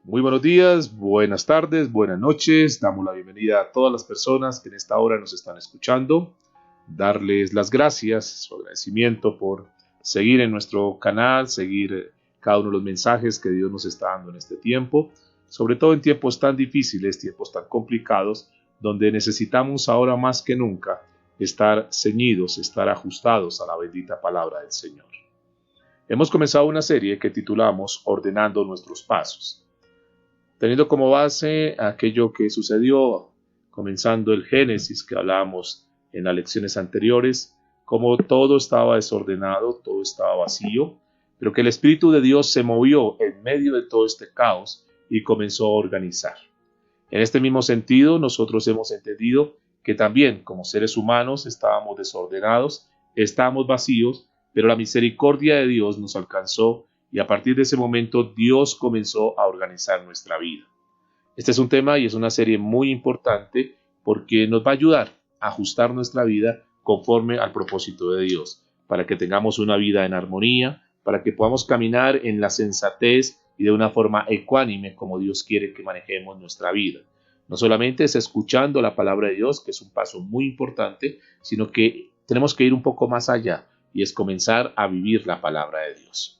Muy buenos días, buenas tardes, buenas noches. Damos la bienvenida a todas las personas que en esta hora nos están escuchando. Darles las gracias, su agradecimiento por seguir en nuestro canal, seguir cada uno de los mensajes que Dios nos está dando en este tiempo, sobre todo en tiempos tan difíciles, tiempos tan complicados, donde necesitamos ahora más que nunca estar ceñidos, estar ajustados a la bendita palabra del Señor. Hemos comenzado una serie que titulamos Ordenando nuestros pasos, teniendo como base aquello que sucedió comenzando el Génesis que hablábamos en las lecciones anteriores, como todo estaba desordenado, todo estaba vacío, pero que el Espíritu de Dios se movió en medio de todo este caos y comenzó a organizar. En este mismo sentido, nosotros hemos entendido que también como seres humanos estábamos desordenados, estábamos vacíos, pero la misericordia de Dios nos alcanzó y a partir de ese momento Dios comenzó a organizar nuestra vida. Este es un tema y es una serie muy importante porque nos va a ayudar a ajustar nuestra vida conforme al propósito de Dios, para que tengamos una vida en armonía, para que podamos caminar en la sensatez y de una forma ecuánime como Dios quiere que manejemos nuestra vida. No solamente es escuchando la palabra de Dios, que es un paso muy importante, sino que tenemos que ir un poco más allá y es comenzar a vivir la palabra de Dios.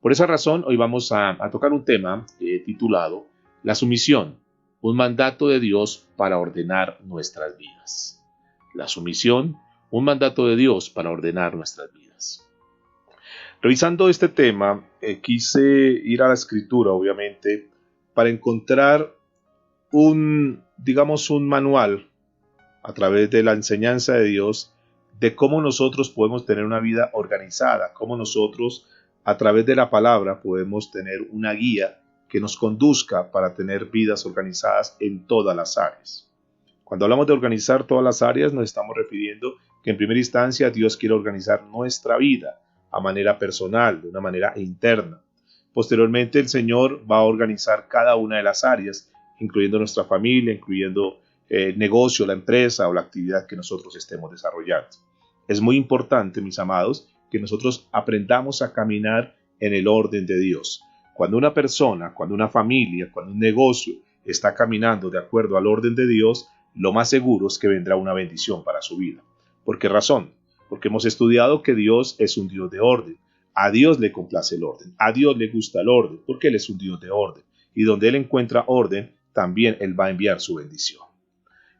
Por esa razón, hoy vamos a tocar un tema titulado La sumisión, un mandato de Dios para ordenar nuestras vidas. La sumisión, un mandato de Dios para ordenar nuestras vidas. Revisando este tema, quise ir a la Escritura, obviamente, para encontrar un manual a través de la enseñanza de Dios de cómo nosotros podemos tener una vida organizada, cómo nosotros a través de la palabra podemos tener una guía que nos conduzca para tener vidas organizadas en todas las áreas. Cuando hablamos de organizar todas las áreas, nos estamos refiriendo que en primera instancia Dios quiere organizar nuestra vida a manera personal, de una manera interna. Posteriormente el Señor va a organizar cada una de las áreas, incluyendo nuestra familia, incluyendo el negocio, la empresa o la actividad que nosotros estemos desarrollando. Es muy importante, mis amados, que nosotros aprendamos a caminar en el orden de Dios. Cuando una persona, cuando una familia, cuando un negocio está caminando de acuerdo al orden de Dios, lo más seguro es que vendrá una bendición para su vida. ¿Por qué razón? Porque hemos estudiado que Dios es un Dios de orden. A Dios le complace el orden, a Dios le gusta el orden, porque Él es un Dios de orden. Y donde Él encuentra orden, también Él va a enviar su bendición.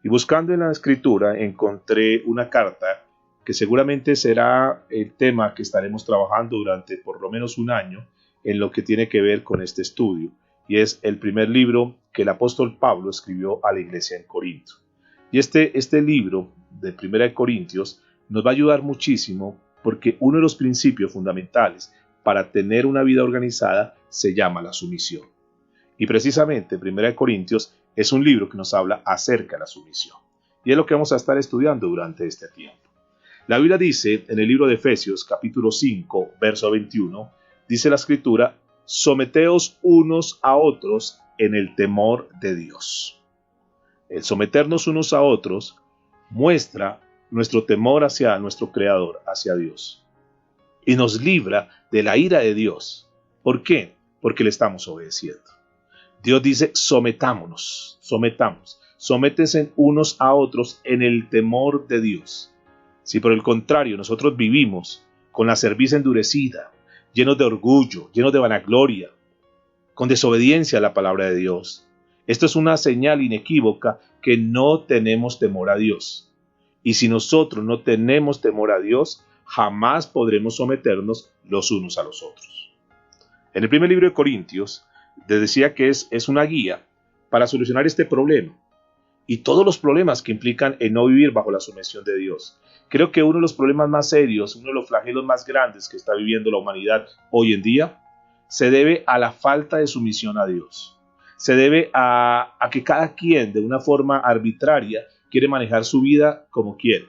Y buscando en la Escritura encontré una carta que seguramente será el tema que estaremos trabajando durante por lo menos un año en lo que tiene que ver con este estudio, y es el primer libro que el apóstol Pablo escribió a la iglesia en Corinto. Y este libro de 1 Corintios nos va a ayudar muchísimo porque uno de los principios fundamentales para tener una vida organizada se llama la sumisión. Y precisamente 1 Corintios es un libro que nos habla acerca de la sumisión. Y es lo que vamos a estar estudiando durante este tiempo. La Biblia dice en el libro de Efesios capítulo 5, verso 21, dice la Escritura, someteos unos a otros en el temor de Dios. El someternos unos a otros muestra nuestro temor hacia nuestro Creador, hacia Dios. Y nos libra de la ira de Dios. ¿Por qué? Porque le estamos obedeciendo. Dios dice, sometámonos, sométense unos a otros en el temor de Dios. Si por el contrario nosotros vivimos con la cerviz endurecida, llenos de orgullo, llenos de vanagloria, con desobediencia a la palabra de Dios, esto es una señal inequívoca que no tenemos temor a Dios. Y si nosotros no tenemos temor a Dios, jamás podremos someternos los unos a los otros. En el primer libro de Corintios, les decía que es una guía para solucionar este problema y todos los problemas que implican el no vivir bajo la sumisión de Dios. Creo que uno de los problemas más serios, uno de los flagelos más grandes que está viviendo la humanidad hoy en día, se debe a la falta de sumisión a Dios. Se debe a que cada quien de una forma arbitraria quiere manejar su vida como quiere.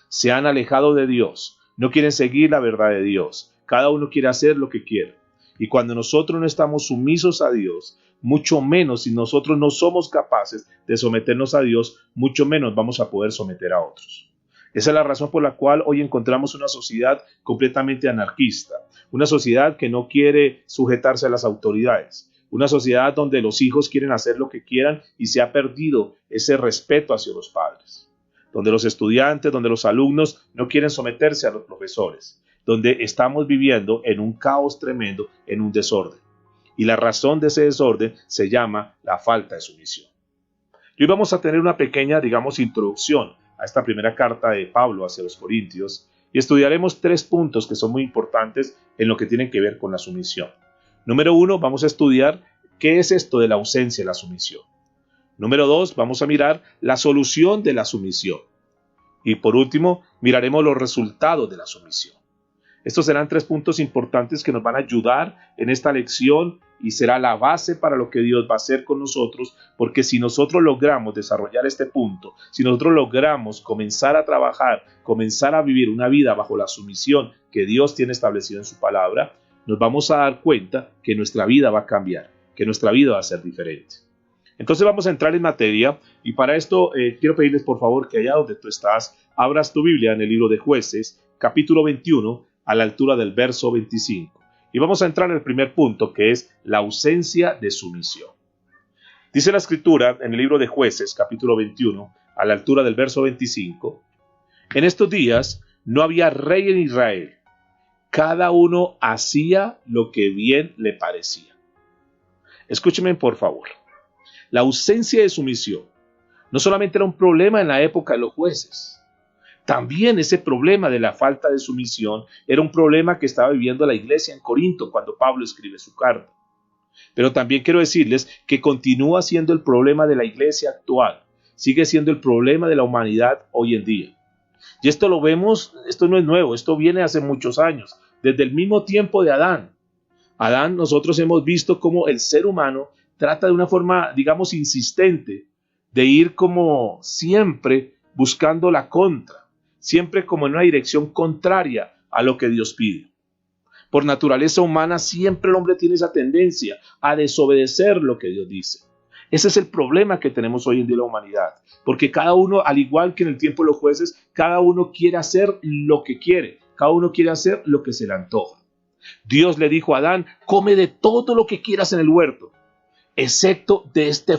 Se han alejado de Dios, no quieren seguir la verdad de Dios. Cada uno quiere hacer lo que quiere. Y cuando nosotros no estamos sumisos a Dios, mucho menos si nosotros no somos capaces de someternos a Dios, mucho menos vamos a poder someter a otros. Esa es la razón por la cual hoy encontramos una sociedad completamente anarquista, una sociedad que no quiere sujetarse a las autoridades, una sociedad donde los hijos quieren hacer lo que quieran y se ha perdido ese respeto hacia los padres, donde los estudiantes, donde los alumnos no quieren someterse a los profesores, donde estamos viviendo en un caos tremendo, en un desorden. Y la razón de ese desorden se llama la falta de sumisión. Y hoy vamos a tener una pequeña, introducción a esta primera carta de Pablo hacia los Corintios y estudiaremos 3 puntos que son muy importantes en lo que tienen que ver con la sumisión. Número 1, vamos a estudiar qué es esto de la ausencia de la sumisión. Número 2, vamos a mirar la solución de la sumisión. Y por último, miraremos los resultados de la sumisión. Estos serán 3 puntos importantes que nos van a ayudar en esta lección y será la base para lo que Dios va a hacer con nosotros, porque si nosotros logramos desarrollar este punto, si nosotros logramos comenzar a trabajar, comenzar a vivir una vida bajo la sumisión que Dios tiene establecido en su palabra, nos vamos a dar cuenta que nuestra vida va a cambiar, que nuestra vida va a ser diferente. Entonces vamos a entrar en materia y para esto quiero pedirles por favor que allá donde tú estás, abras tu Biblia en el libro de Jueces, capítulo 21, a la altura del verso 25. Y vamos a entrar en el primer punto, que es la ausencia de sumisión. Dice la Escritura en el libro de Jueces, capítulo 21, a la altura del verso 25, en estos días no había rey en Israel, cada uno hacía lo que bien le parecía. Escúcheme por favor, la ausencia de sumisión no solamente era un problema en la época de los jueces, también ese problema de la falta de sumisión era un problema que estaba viviendo la iglesia en Corinto cuando Pablo escribe su carta. Pero también quiero decirles que continúa siendo el problema de la iglesia actual, sigue siendo el problema de la humanidad hoy en día. Y esto lo vemos, esto no es nuevo, esto viene hace muchos años, desde el mismo tiempo de Adán. Adán, nosotros hemos visto cómo el ser humano trata de una forma, insistente, de ir como siempre buscando la contra. Siempre como en una dirección contraria a lo que Dios pide. Por naturaleza humana siempre el hombre tiene esa tendencia a desobedecer lo que Dios dice. Ese es el problema que tenemos hoy en día en la humanidad, porque cada uno, al igual que en el tiempo de los jueces, cada uno quiere hacer lo que quiere, cada uno quiere hacer lo que se le antoja. Dios le dijo a Adán, come de todo lo que quieras en el huerto, excepto de este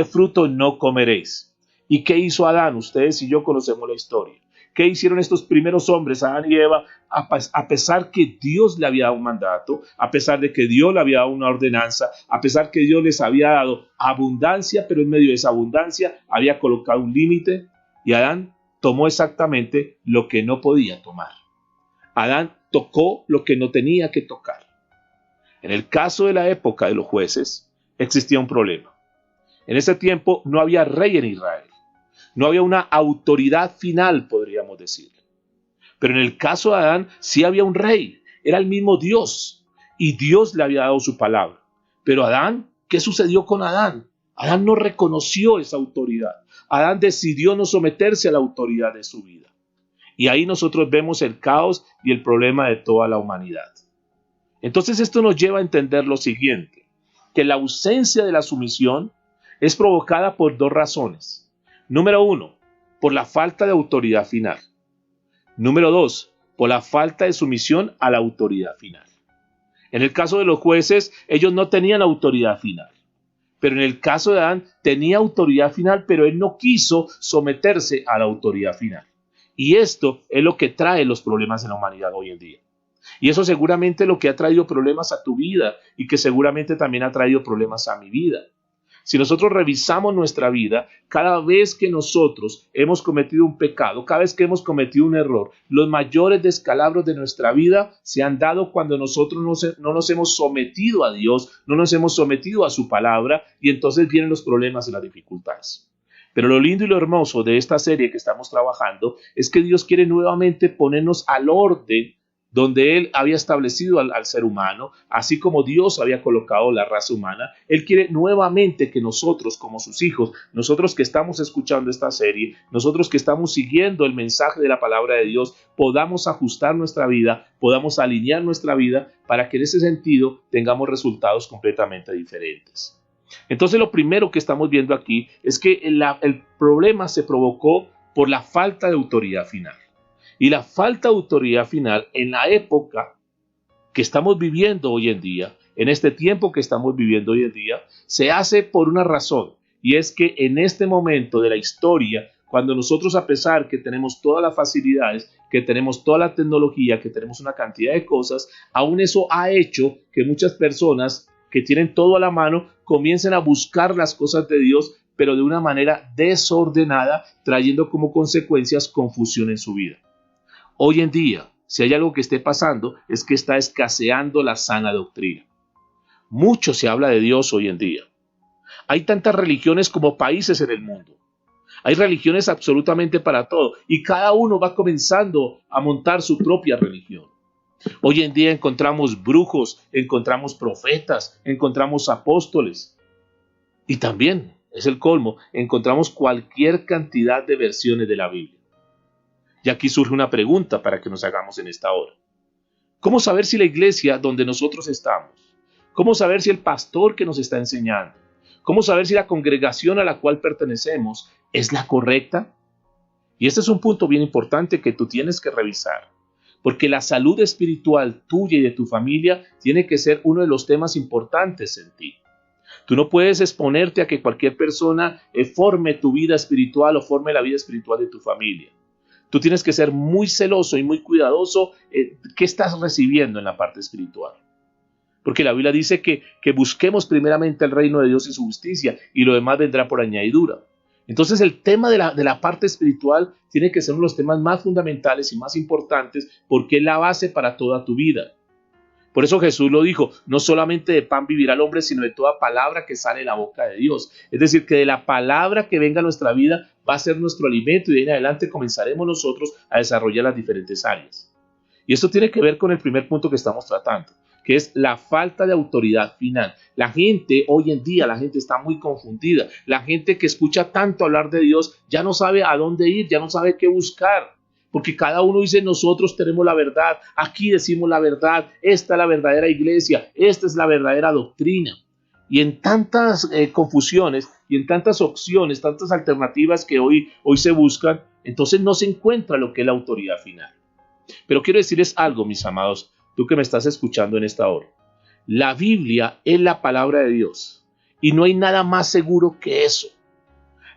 fruto no comeréis. ¿Y qué hizo Adán? Ustedes y yo conocemos la historia. ¿Qué hicieron estos primeros hombres, Adán y Eva? A pesar que Dios le había dado un mandato, a pesar de que Dios le había dado una ordenanza, a pesar que Dios les había dado abundancia, pero en medio de esa abundancia había colocado un límite y Adán tomó exactamente lo que no podía tomar. Adán tocó lo que no tenía que tocar. En el caso de la época de los jueces, existía un problema. En ese tiempo no había rey en Israel. No había una autoridad final, podríamos decir. Pero en el caso de Adán sí había un rey. Era el mismo Dios. Y Dios le había dado su palabra. Pero Adán, ¿qué sucedió con Adán? Adán no reconoció esa autoridad. Adán decidió no someterse a la autoridad de su vida. Y ahí nosotros vemos el caos y el problema de toda la humanidad. Entonces esto nos lleva a entender lo siguiente. Que la ausencia de la sumisión es provocada por 2 razones. Número 1, por la falta de autoridad final. Número 2, por la falta de sumisión a la autoridad final. En el caso de los jueces, ellos no tenían autoridad final. Pero en el caso de Adán, tenía autoridad final, pero él no quiso someterse a la autoridad final. Y esto es lo que trae los problemas en la humanidad hoy en día. Y eso seguramente es lo que ha traído problemas a tu vida y que seguramente también ha traído problemas a mi vida. Si nosotros revisamos nuestra vida, cada vez que nosotros hemos cometido un pecado, cada vez que hemos cometido un error, los mayores descalabros de nuestra vida se han dado cuando nosotros no nos hemos sometido a Dios, no nos hemos sometido a su palabra y entonces vienen los problemas y las dificultades. Pero lo lindo y lo hermoso de esta serie que estamos trabajando es que Dios quiere nuevamente ponernos al orden donde Él había establecido al ser humano, así como Dios había colocado la raza humana. Él quiere nuevamente que nosotros, como sus hijos, nosotros que estamos escuchando esta serie, nosotros que estamos siguiendo el mensaje de la palabra de Dios, podamos ajustar nuestra vida, podamos alinear nuestra vida para que en ese sentido tengamos resultados completamente diferentes. Entonces lo primero que estamos viendo aquí es que el problema se provocó por la falta de autoridad final. Y la falta de autoridad final en la época que estamos viviendo hoy en día en este tiempo que estamos viviendo hoy en día, se hace por una razón, y es que en este momento de la historia, cuando nosotros, a pesar que tenemos todas las facilidades, que tenemos toda la tecnología, que tenemos una cantidad de cosas, aún eso ha hecho que muchas personas que tienen todo a la mano comiencen a buscar las cosas de Dios, pero de una manera desordenada, trayendo como consecuencias confusión en su vida. Hoy en día, si hay algo que esté pasando, es que está escaseando la sana doctrina. Mucho se habla de Dios hoy en día. Hay tantas religiones como países en el mundo. Hay religiones absolutamente para todo, y cada uno va comenzando a montar su propia religión. Hoy en día encontramos brujos, encontramos profetas, encontramos apóstoles, y también, es el colmo, encontramos cualquier cantidad de versiones de la Biblia. Y aquí surge una pregunta para que nos hagamos en esta hora. ¿Cómo saber si la iglesia donde nosotros estamos? ¿Cómo saber si el pastor que nos está enseñando? ¿Cómo saber si la congregación a la cual pertenecemos es la correcta? Y este es un punto bien importante que tú tienes que revisar, porque la salud espiritual tuya y de tu familia tiene que ser uno de los temas importantes en ti. Tú no puedes exponerte a que cualquier persona forme tu vida espiritual o forme la vida espiritual de tu familia. Tú tienes que ser muy celoso y muy cuidadoso qué estás recibiendo en la parte espiritual. Porque la Biblia dice que busquemos primeramente el reino de Dios y su justicia, y lo demás vendrá por añadidura. Entonces el tema de la parte espiritual tiene que ser uno de los temas más fundamentales y más importantes, porque es la base para toda tu vida. Por eso Jesús lo dijo, no solamente de pan vivirá el hombre, sino de toda palabra que sale de la boca de Dios. Es decir, que de la palabra que venga a nuestra vida va a ser nuestro alimento, y de ahí en adelante comenzaremos nosotros a desarrollar las diferentes áreas. Y esto tiene que ver con el primer punto que estamos tratando, que es la falta de autoridad final. La gente hoy en día, la gente está muy confundida. La gente que escucha tanto hablar de Dios ya no sabe a dónde ir, ya no sabe qué buscar. Porque cada uno dice, nosotros tenemos la verdad, aquí decimos la verdad, esta es la verdadera iglesia, esta es la verdadera doctrina. Y en tantas confusiones y en tantas opciones, tantas alternativas que hoy se buscan, entonces no se encuentra lo que es la autoridad final. Pero quiero decirles algo, mis amados, tú que me estás escuchando en esta hora. La Biblia es la palabra de Dios, y no hay nada más seguro que eso.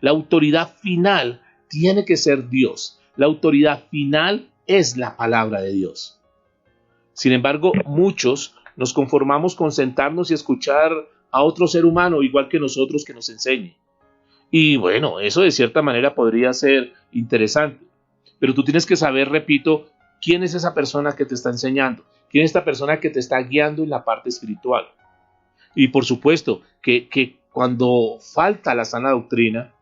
La autoridad final tiene que ser Dios. La autoridad final es la palabra de Dios. Sin embargo, muchos nos conformamos con sentarnos y escuchar a otro ser humano igual que nosotros que nos enseñe. Y bueno, eso de cierta manera podría ser interesante. Pero tú tienes que saber, repito, quién es esa persona que te está enseñando, quién es esta persona que te está guiando en la parte espiritual. Y por supuesto que cuando falta la sana doctrina,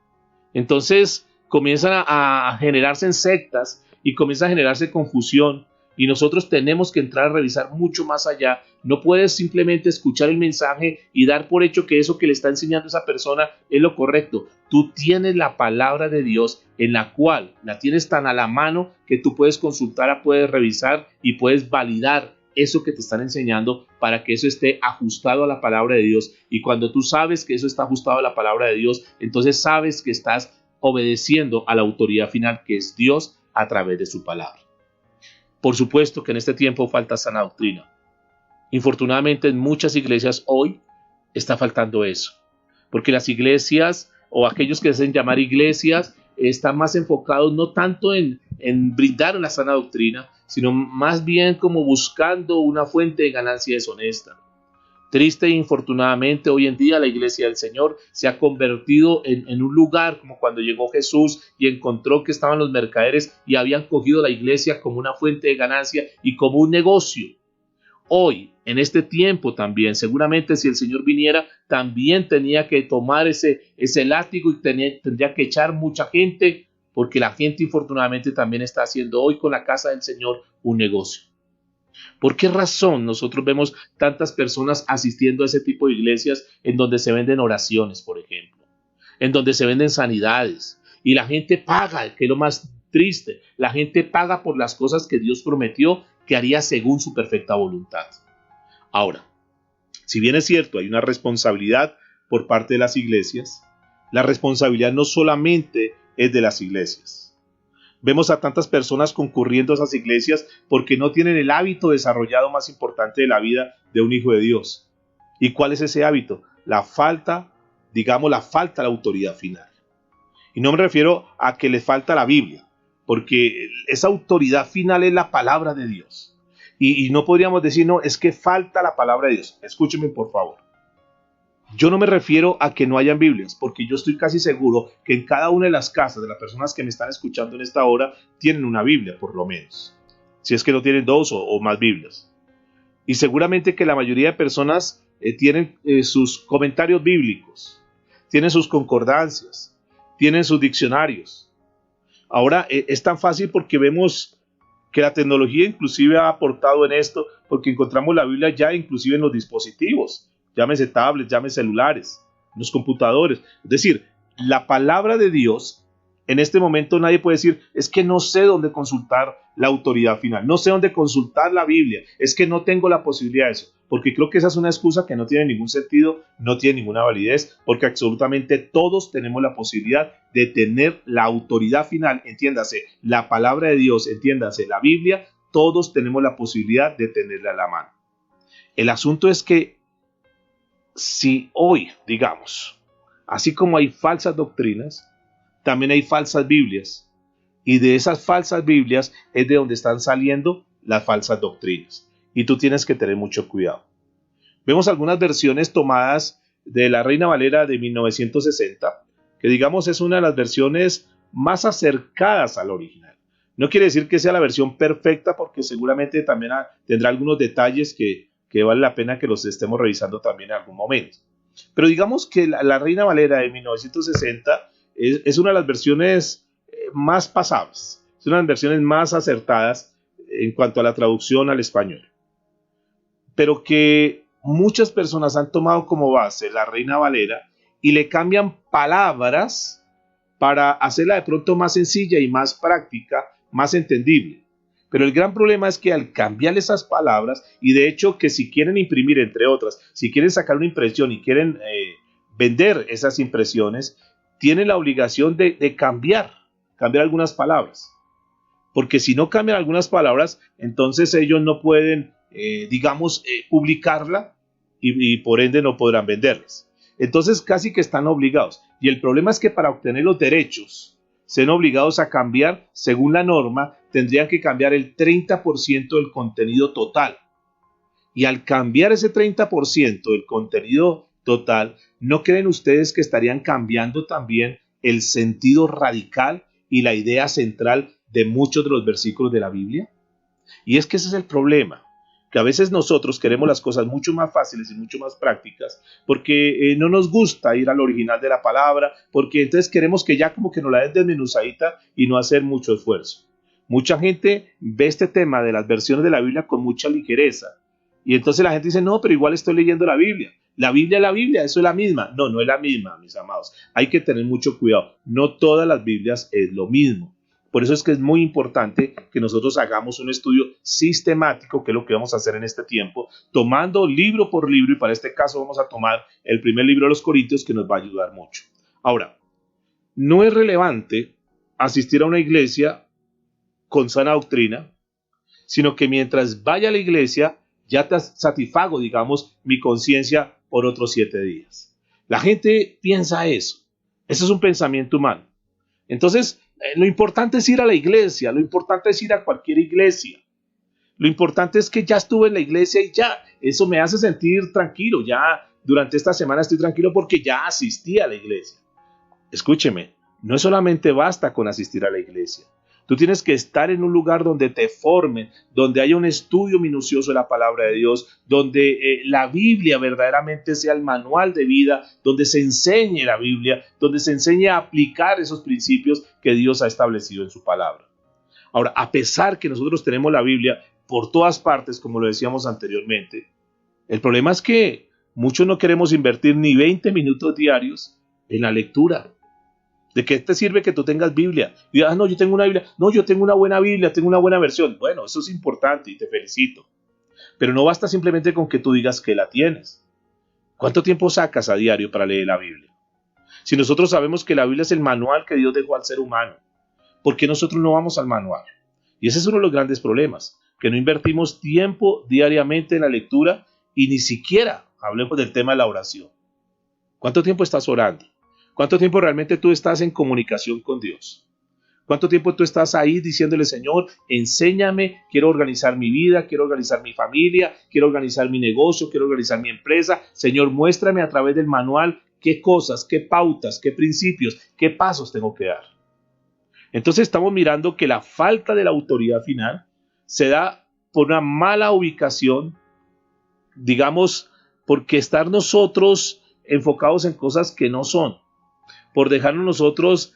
entonces comienzan a generarse en sectas y comienza a generarse confusión, y nosotros tenemos que entrar a revisar mucho más allá. No puedes simplemente escuchar el mensaje y dar por hecho que eso que le está enseñando esa persona es lo correcto. Tú tienes la palabra de Dios, en la cual la tienes tan a la mano que tú puedes consultarla, puedes revisar y puedes validar eso que te están enseñando para que eso esté ajustado a la palabra de Dios. Y cuando tú sabes que eso está ajustado a la palabra de Dios, entonces sabes que estás obedeciendo a la autoridad final, que es Dios a través de su palabra. Por supuesto que en este tiempo falta sana doctrina. Infortunadamente en muchas iglesias hoy está faltando eso, porque las iglesias o aquellos que se hacen llamar iglesias están más enfocados no tanto en brindar una sana doctrina, sino más bien como buscando una fuente de ganancia deshonesta. Triste e infortunadamente hoy en día la iglesia del Señor se ha convertido en un lugar como cuando llegó Jesús y encontró que estaban los mercaderes y habían cogido la iglesia como una fuente de ganancia y como un negocio. Hoy, en este tiempo también, seguramente si el Señor viniera, también tenía que tomar ese látigo y tendría que echar mucha gente, porque la gente infortunadamente también está haciendo hoy con la casa del Señor un negocio. ¿Por qué razón nosotros vemos tantas personas asistiendo a ese tipo de iglesias en donde se venden oraciones, por ejemplo, en donde se venden sanidades, y la gente paga, que es lo más triste, la gente paga por las cosas que Dios prometió que haría según su perfecta voluntad? Ahora, si bien es cierto, hay una responsabilidad por parte de las iglesias, la responsabilidad no solamente es de las iglesias. Vemos a tantas personas concurriendo a esas iglesias porque no tienen el hábito desarrollado más importante de la vida de un hijo de Dios, ¿Y cuál es ese hábito? La falta, digamos, la falta de la autoridad final. Y no me refiero a que le falta la Biblia, porque esa autoridad final es la palabra de Dios. Y no podríamos decir, no, es que falta la palabra de Dios. Escúcheme, por favor. Yo no me refiero a que no hayan Biblias, porque yo estoy casi seguro que en cada una de las casas de las personas que me están escuchando en esta hora tienen una Biblia, por lo menos. Si es que no tienen dos o más Biblias. Y seguramente que la mayoría de personas tienen sus comentarios bíblicos, tienen sus concordancias, tienen sus diccionarios. Ahora es tan fácil porque vemos que la tecnología inclusive ha aportado en esto, porque encontramos la Biblia ya inclusive en los dispositivos, llámese tablets, llámese celulares, en los computadores. Es decir, la palabra de Dios, en este momento nadie puede decir, es que no sé dónde consultar la autoridad final, no sé dónde consultar la Biblia, es que no tengo la posibilidad de eso, porque creo que esa es una excusa que no tiene ningún sentido, no tiene ninguna validez, porque absolutamente todos tenemos la posibilidad de tener la autoridad final, entiéndase, la palabra de Dios, entiéndase, la Biblia, todos tenemos la posibilidad de tenerla a la mano. El asunto es que si hoy, digamos, así como hay falsas doctrinas, también hay falsas Biblias. Y de esas falsas Biblias es de donde están saliendo las falsas doctrinas. Y tú tienes que tener mucho cuidado. Vemos algunas versiones tomadas de la Reina Valera de 1960, que digamos es una de las versiones más acercadas al original. No quiere decir que sea la versión perfecta, porque seguramente también tendrá algunos detalles que vale la pena que los estemos revisando también en algún momento. Pero digamos que la Reina Valera de 1960 es una de las versiones más pasables, es una de las versiones más acertadas en cuanto a la traducción al español, pero que muchas personas han tomado como base la Reina Valera y le cambian palabras para hacerla de pronto más sencilla y más práctica, más entendible. Pero el gran problema es que al cambiar esas palabras, y de hecho que si quieren imprimir, entre otras, si quieren sacar una impresión y quieren vender esas impresiones, tienen la obligación de cambiar algunas palabras. Porque si no cambian algunas palabras, entonces ellos no pueden, publicarla y por ende no podrán venderlas. Entonces casi que están obligados. Y el problema es que para obtener los derechos, sean obligados a cambiar, según la norma, tendrían que cambiar el 30% del contenido total. Y al cambiar ese 30% del contenido total, ¿no creen ustedes que estarían cambiando también el sentido radical y la idea central de muchos de los versículos de la Biblia? Y es que ese es el problema, que a veces nosotros queremos las cosas mucho más fáciles y mucho más prácticas, porque no nos gusta ir al original de la palabra, porque entonces queremos que ya como que nos la den desmenuzadita y no hacer mucho esfuerzo. Mucha gente ve este tema de las versiones de la Biblia con mucha ligereza, y entonces la gente dice, no, pero igual estoy leyendo la Biblia. La Biblia es la Biblia, eso es la misma. No, no es la misma, mis amados. Hay que tener mucho cuidado. No todas las Biblias es lo mismo. Por eso es que es muy importante que nosotros hagamos un estudio sistemático, que es lo que vamos a hacer en este tiempo, tomando libro por libro, y para este caso vamos a tomar el primer libro de los Corintios, que nos va a ayudar mucho. Ahora, no es relevante asistir a una iglesia con sana doctrina, sino que mientras vaya a la iglesia, ya te satisfago, digamos, mi conciencia por otros 7 días. La gente piensa eso. Ese es un pensamiento humano. Entonces, lo importante es ir a la iglesia, lo importante es ir a cualquier iglesia. Lo importante es que ya estuve en la iglesia y ya, eso me hace sentir tranquilo. Ya durante esta semana estoy tranquilo porque ya asistí a la iglesia. Escúcheme, no solamente basta con asistir a la iglesia. Tú tienes que estar en un lugar donde te formen, donde haya un estudio minucioso de la palabra de Dios, donde la Biblia verdaderamente sea el manual de vida, donde se enseñe la Biblia, donde se enseñe a aplicar esos principios que Dios ha establecido en su palabra. Ahora, a pesar que nosotros tenemos la Biblia por todas partes, como lo decíamos anteriormente, el problema es que muchos no queremos invertir ni 20 minutos diarios en la lectura. ¿De qué te sirve que tú tengas Biblia? Y no, yo tengo una Biblia. No, yo tengo una buena Biblia, tengo una buena versión. Bueno, eso es importante y te felicito. Pero no basta simplemente con que tú digas que la tienes. ¿Cuánto tiempo sacas a diario para leer la Biblia? Si nosotros sabemos que la Biblia es el manual que Dios dejó al ser humano, ¿por qué nosotros no vamos al manual? Y ese es uno de los grandes problemas, que no invertimos tiempo diariamente en la lectura y ni siquiera hablemos del tema de la oración. ¿Cuánto tiempo estás orando? ¿Cuánto tiempo realmente tú estás en comunicación con Dios? ¿Cuánto tiempo tú estás ahí diciéndole, Señor, enséñame, quiero organizar mi vida, quiero organizar mi familia, quiero organizar mi negocio, quiero organizar mi empresa? Señor, muéstrame a través del manual qué cosas, qué pautas, qué principios, qué pasos tengo que dar. Entonces estamos mirando que la falta de la autoridad final se da por una mala ubicación, digamos, porque estar nosotros enfocados en cosas que no son, por dejarnos nosotros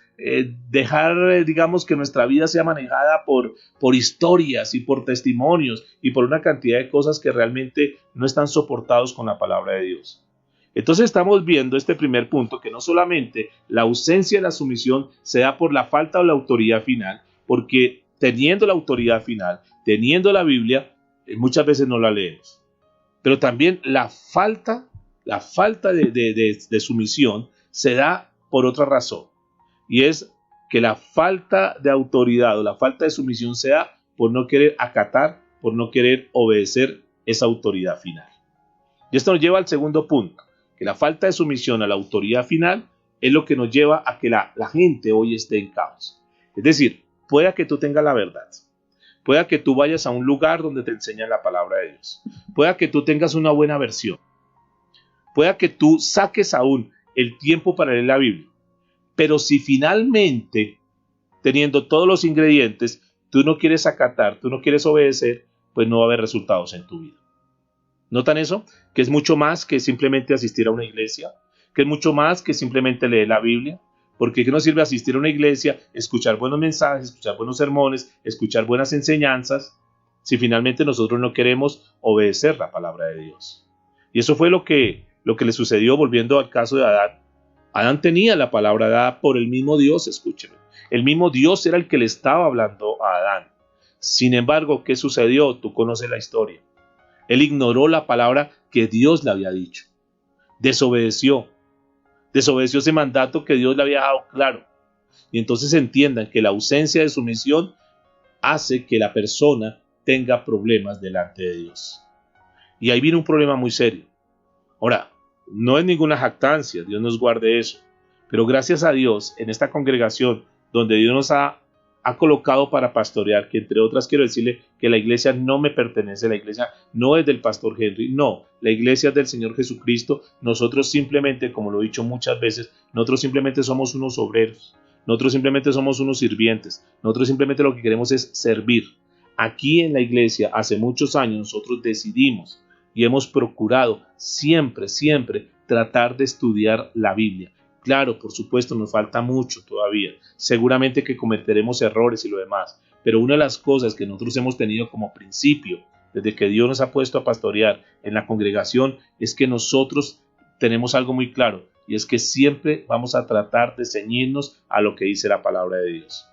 digamos, que nuestra vida sea manejada por historias y por testimonios y por una cantidad de cosas que realmente no están soportados con la palabra de Dios. Entonces estamos viendo este primer punto, que no solamente la ausencia de la sumisión se da por la falta de la autoridad final, porque teniendo la autoridad final, teniendo la Biblia, muchas veces no la leemos. Pero también la falta de sumisión se da por otra razón. Y es que la falta de autoridad o la falta de sumisión se da por no querer acatar, por no querer obedecer esa autoridad final. Y esto nos lleva al segundo punto, que la falta de sumisión a la autoridad final es lo que nos lleva a que la gente hoy esté en caos. Es decir, pueda que tú tengas la verdad, pueda que tú vayas a un lugar donde te enseñan la palabra de Dios, pueda que tú tengas una buena versión, pueda que tú saques aún el tiempo para leer la Biblia, pero si finalmente, teniendo todos los ingredientes, tú no quieres acatar, tú no quieres obedecer, pues no va a haber resultados en tu vida. ¿Notan eso? Que es mucho más que simplemente asistir a una iglesia, que es mucho más que simplemente leer la Biblia, porque ¿qué nos sirve asistir a una iglesia, escuchar buenos mensajes, escuchar buenos sermones, escuchar buenas enseñanzas, si finalmente nosotros no queremos obedecer la palabra de Dios? Y eso fue lo que le sucedió, volviendo al caso de Adán. Adán tenía la palabra dada por el mismo Dios, escúcheme. El mismo Dios era el que le estaba hablando a Adán. Sin embargo, ¿qué sucedió? Tú conoces la historia. Él ignoró la palabra que Dios le había dicho. Desobedeció ese mandato que Dios le había dejado claro. Y entonces entiendan que la ausencia de sumisión hace que la persona tenga problemas delante de Dios. Y ahí viene un problema muy serio. Ahora, no es ninguna jactancia, Dios nos guarde eso. Pero gracias a Dios, en esta congregación donde Dios nos ha colocado para pastorear, que entre otras quiero decirle que la iglesia no me pertenece, la iglesia no es del pastor Henry, no, la iglesia es del Señor Jesucristo. Nosotros simplemente, como lo he dicho muchas veces, nosotros simplemente somos unos obreros, nosotros simplemente somos unos sirvientes, nosotros simplemente lo que queremos es servir. Aquí en la iglesia, hace muchos años, nosotros decidimos y hemos procurado siempre tratar de estudiar la Biblia. Claro, por supuesto, nos falta mucho todavía. Seguramente que cometeremos errores y lo demás. Pero una de las cosas que nosotros hemos tenido como principio, desde que Dios nos ha puesto a pastorear en la congregación, es que nosotros tenemos algo muy claro. Y es que siempre vamos a tratar de ceñirnos a lo que dice la palabra de Dios.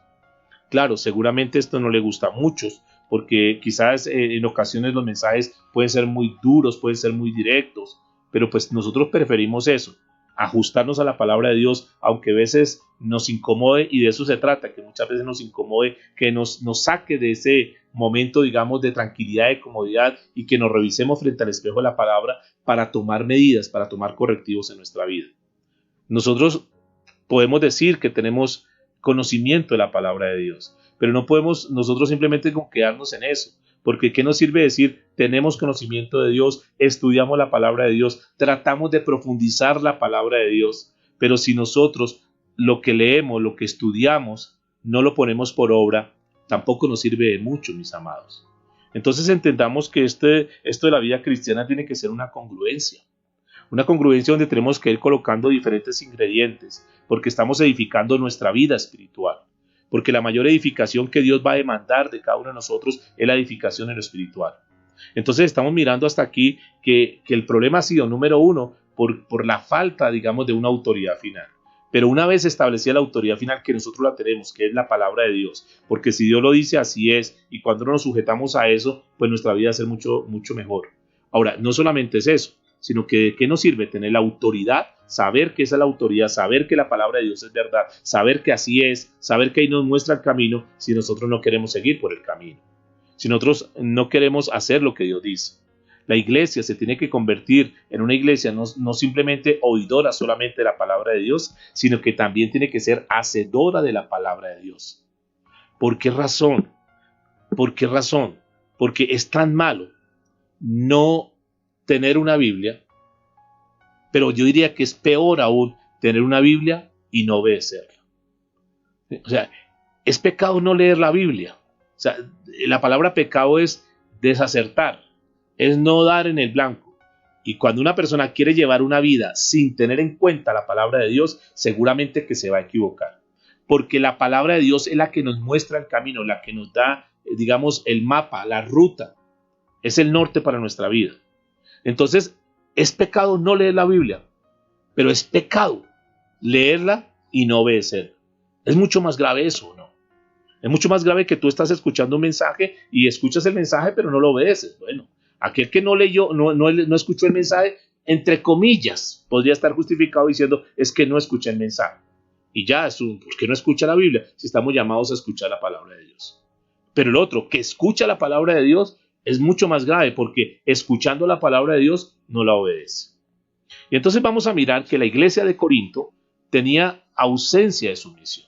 Claro, seguramente esto no le gusta a muchos, porque quizás en ocasiones los mensajes pueden ser muy duros, pueden ser muy directos, pero pues nosotros preferimos eso, ajustarnos a la palabra de Dios, aunque a veces nos incomode, y de eso se trata, que muchas veces nos incomode, que nos saque de ese momento, digamos, de tranquilidad, de comodidad, y que nos revisemos frente al espejo de la palabra para tomar medidas, para tomar correctivos en nuestra vida. Nosotros podemos decir que tenemos conocimiento de la palabra de Dios, pero no podemos nosotros simplemente quedarnos en eso, porque ¿qué nos sirve decir tenemos conocimiento de Dios, estudiamos la palabra de Dios, tratamos de profundizar la palabra de Dios, pero si nosotros lo que leemos, lo que estudiamos, no lo ponemos por obra, tampoco nos sirve de mucho, mis amados? Entonces entendamos que esto de la vida cristiana tiene que ser una congruencia donde tenemos que ir colocando diferentes ingredientes, porque estamos edificando nuestra vida espiritual, porque la mayor edificación que Dios va a demandar de cada uno de nosotros es la edificación en lo espiritual. Entonces estamos mirando hasta aquí que el problema ha sido, número uno, por la falta, digamos, de una autoridad final. Pero una vez establecida la autoridad final, que nosotros la tenemos, que es la palabra de Dios, porque si Dios lo dice, así es, y cuando nos sujetamos a eso, pues nuestra vida va a ser mucho mejor. Ahora, no solamente es eso, sino que ¿de qué nos sirve tener la autoridad? Saber que esa es la autoridad, saber que la palabra de Dios es verdad, saber que así es, saber que ahí nos muestra el camino, si nosotros no queremos seguir por el camino, si nosotros no queremos hacer lo que Dios dice. La iglesia se tiene que convertir en una iglesia no simplemente oidora solamente de la palabra de Dios, sino que también tiene que ser hacedora de la palabra de Dios. ¿Por qué razón? ¿Por qué razón? Porque es tan malo no tener una Biblia, pero yo diría que es peor aún tener una Biblia y no obedecerla. O sea, es pecado no leer la Biblia. O sea, la palabra pecado es desacertar, es no dar en el blanco. Y cuando una persona quiere llevar una vida sin tener en cuenta la palabra de Dios, seguramente que se va a equivocar. Porque la palabra de Dios es la que nos muestra el camino, la que nos da, digamos, el mapa, la ruta. Es el norte para nuestra vida. Entonces, es pecado no leer la Biblia, pero es pecado leerla y no obedecerla. Es mucho más grave eso, ¿no? Es mucho más grave que tú estás escuchando un mensaje y escuchas el mensaje pero no lo obedeces. Bueno, aquel que no leyó, no escuchó el mensaje, entre comillas, podría estar justificado diciendo es que no escuché el mensaje. Y ya, ¿por qué no escucha la Biblia? Si estamos llamados a escuchar la palabra de Dios. Pero el otro, que escucha la palabra de Dios, es mucho más grave porque escuchando la palabra de Dios no la obedece. Y entonces vamos a mirar que la iglesia de Corinto tenía ausencia de sumisión.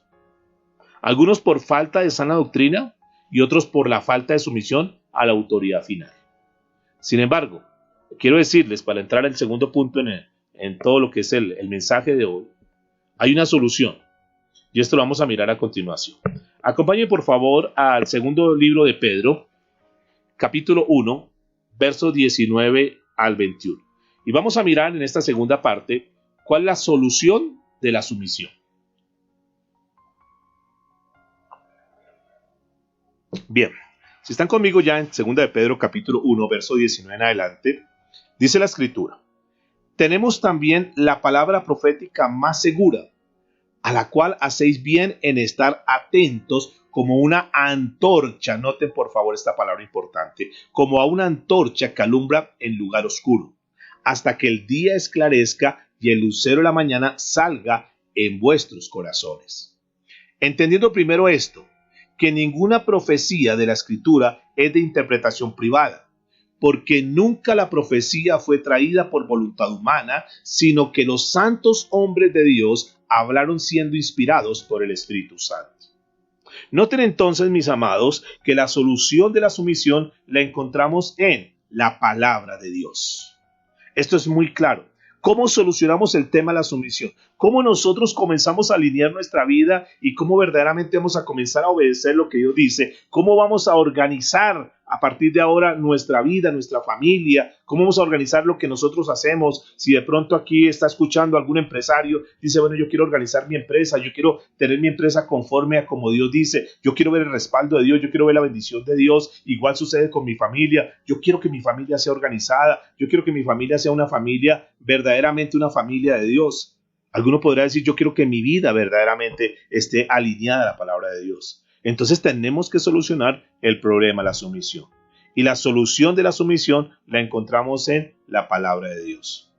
Algunos por falta de sana doctrina y otros por la falta de sumisión a la autoridad final. Sin embargo, quiero decirles, para entrar al segundo punto en todo lo que es el mensaje de hoy, hay una solución. Y esto lo vamos a mirar a continuación. Acompáñenme por favor al segundo libro de Pedro, capítulo 1, versos 19 al 21. Y vamos a mirar en esta segunda parte cuál es la solución de la sumisión. Bien, si están conmigo ya en 2 de Pedro capítulo 1, verso 19 en adelante, dice la escritura: tenemos también la palabra profética más segura, a la cual hacéis bien en estar atentos como una antorcha, noten por favor esta palabra importante, como a una antorcha que alumbra en lugar oscuro, hasta que el día esclarezca y el lucero de la mañana salga en vuestros corazones. Entendiendo primero esto, que ninguna profecía de la Escritura es de interpretación privada, porque nunca la profecía fue traída por voluntad humana, sino que los santos hombres de Dios hablaron siendo inspirados por el Espíritu Santo. Noten entonces, mis amados, que la solución de la sumisión la encontramos en la palabra de Dios. Esto es muy claro. ¿Cómo solucionamos el tema de la sumisión? ¿Cómo nosotros comenzamos a alinear nuestra vida y cómo verdaderamente vamos a comenzar a obedecer lo que Dios dice? ¿Cómo vamos a organizar a partir de ahora nuestra vida, nuestra familia? ¿Cómo vamos a organizar lo que nosotros hacemos? Si de pronto aquí está escuchando algún empresario, dice, bueno, yo quiero organizar mi empresa, yo quiero tener mi empresa conforme a como Dios dice, yo quiero ver el respaldo de Dios, yo quiero ver la bendición de Dios. Igual sucede con mi familia, yo quiero que mi familia sea organizada, yo quiero que mi familia sea una familia, verdaderamente una familia de Dios. Alguno podrá decir, yo quiero que mi vida verdaderamente esté alineada a la palabra de Dios. Entonces tenemos que solucionar el problema, la sumisión. Y la solución de la sumisión la encontramos en la palabra de Dios.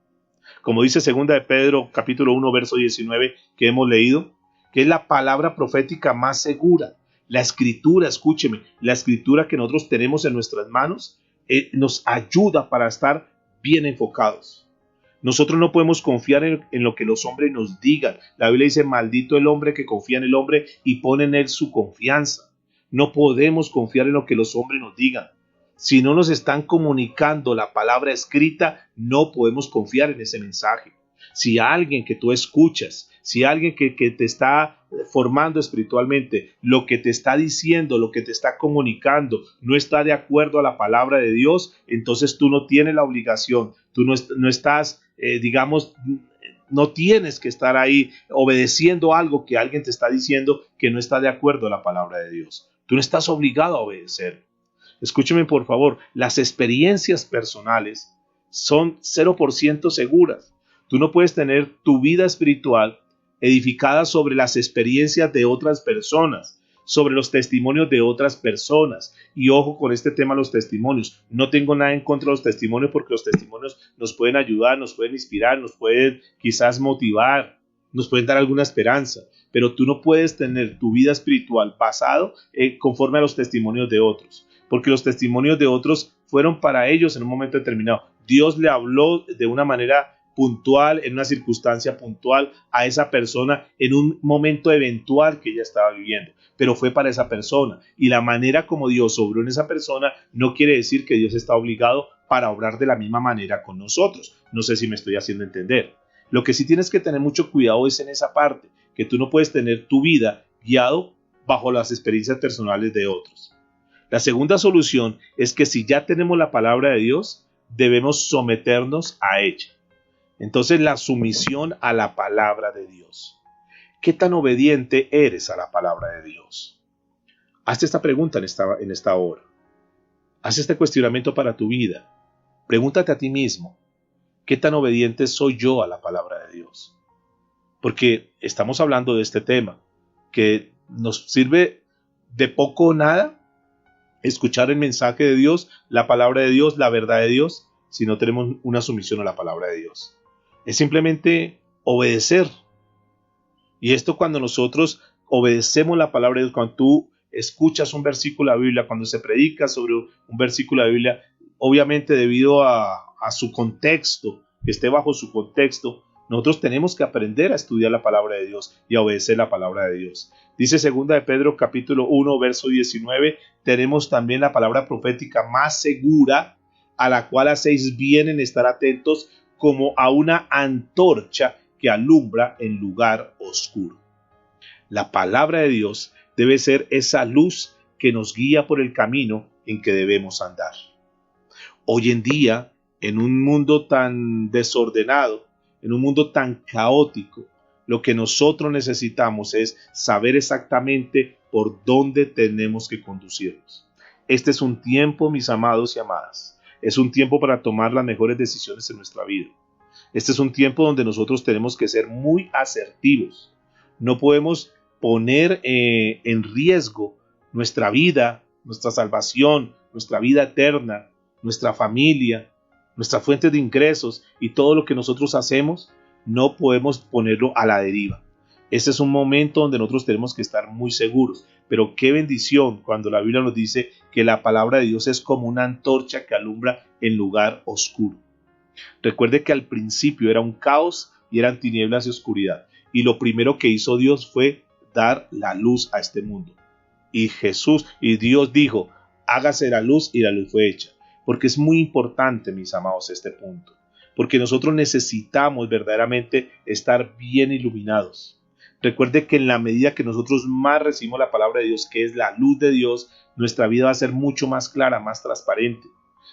Como dice 2 de Pedro, capítulo 1, verso 19, que hemos leído, que es la palabra profética más segura. La escritura, escúcheme, la escritura que nosotros tenemos en nuestras manos nos ayuda para estar bien enfocados. Nosotros no podemos confiar en lo que los hombres nos digan. La Biblia dice, maldito el hombre que confía en el hombre y pone en él su confianza. No podemos confiar en lo que los hombres nos digan. Si no nos están comunicando la palabra escrita, no podemos confiar en ese mensaje. Si alguien que tú escuchas, si alguien que te está formando espiritualmente, lo que te está diciendo, lo que te está comunicando, no está de acuerdo a la palabra de Dios, entonces tú no tienes la obligación, tú no estás, no tienes que estar ahí obedeciendo algo que alguien te está diciendo que no está de acuerdo a la palabra de Dios. Tú no estás obligado a obedecer. Escúcheme por favor, las experiencias personales son 0% seguras. Tú no puedes tener tu vida espiritual edificada sobre las experiencias de otras personas, sobre los testimonios de otras personas. Y ojo con este tema, los testimonios. No tengo nada en contra de los testimonios porque los testimonios nos pueden ayudar, nos pueden inspirar, nos pueden quizás motivar, nos pueden dar alguna esperanza. Pero tú no puedes tener tu vida espiritual basado conforme a los testimonios de otros. Porque los testimonios de otros fueron para ellos en un momento determinado. Dios le habló de una manera puntual, en una circunstancia puntual a esa persona en un momento eventual que ella estaba viviendo, pero fue para esa persona, y la manera como Dios obró en esa persona no quiere decir que Dios está obligado para obrar de la misma manera con nosotros. No sé si me estoy haciendo entender. Lo que sí tienes que tener mucho cuidado es en esa parte, que tú no puedes tener tu vida guiado bajo las experiencias personales de otros. La segunda solución es que si ya tenemos la palabra de Dios, debemos someternos a ella. Entonces, la sumisión a la palabra de Dios. ¿Qué tan obediente eres a la palabra de Dios? Hazte esta pregunta en esta hora. Haz este cuestionamiento para tu vida. Pregúntate a ti mismo, ¿qué tan obediente soy yo a la palabra de Dios? Porque estamos hablando de este tema, que nos sirve de poco o nada escuchar el mensaje de Dios, la palabra de Dios, la verdad de Dios, si no tenemos una sumisión a la palabra de Dios. Es simplemente obedecer. Y esto cuando nosotros obedecemos la palabra de Dios, cuando tú escuchas un versículo de la Biblia, cuando se predica sobre un versículo de la Biblia, obviamente debido a su contexto, que esté bajo su contexto, nosotros tenemos que aprender a estudiar la palabra de Dios y a obedecer la palabra de Dios. Dice 2 de Pedro capítulo 1 verso 19, tenemos también la palabra profética más segura, a la cual hacéis bien en estar atentos como a una antorcha que alumbra en lugar oscuro. La palabra de Dios debe ser esa luz que nos guía por el camino en que debemos andar. Hoy en día, en un mundo tan desordenado, en un mundo tan caótico, lo que nosotros necesitamos es saber exactamente por dónde tenemos que conducirnos. Este es un tiempo, mis amados y amadas, es un tiempo para tomar las mejores decisiones en nuestra vida. Este es un tiempo donde nosotros tenemos que ser muy asertivos. No podemos poner en riesgo nuestra vida, nuestra salvación, nuestra vida eterna, nuestra familia, nuestra fuente de ingresos y todo lo que nosotros hacemos, no podemos ponerlo a la deriva. Este es un momento donde nosotros tenemos que estar muy seguros. Pero qué bendición cuando la Biblia nos dice que la palabra de Dios es como una antorcha que alumbra en lugar oscuro. Recuerde que al principio era un caos y eran tinieblas y oscuridad. Y lo primero que hizo Dios fue dar la luz a este mundo. Y Dios dijo, hágase la luz, y la luz fue hecha. Porque es muy importante, mis amados, este punto. Porque nosotros necesitamos verdaderamente estar bien iluminados. Recuerde que en la medida que nosotros más recibimos la palabra de Dios, que es la luz de Dios, nuestra vida va a ser mucho más clara, más transparente.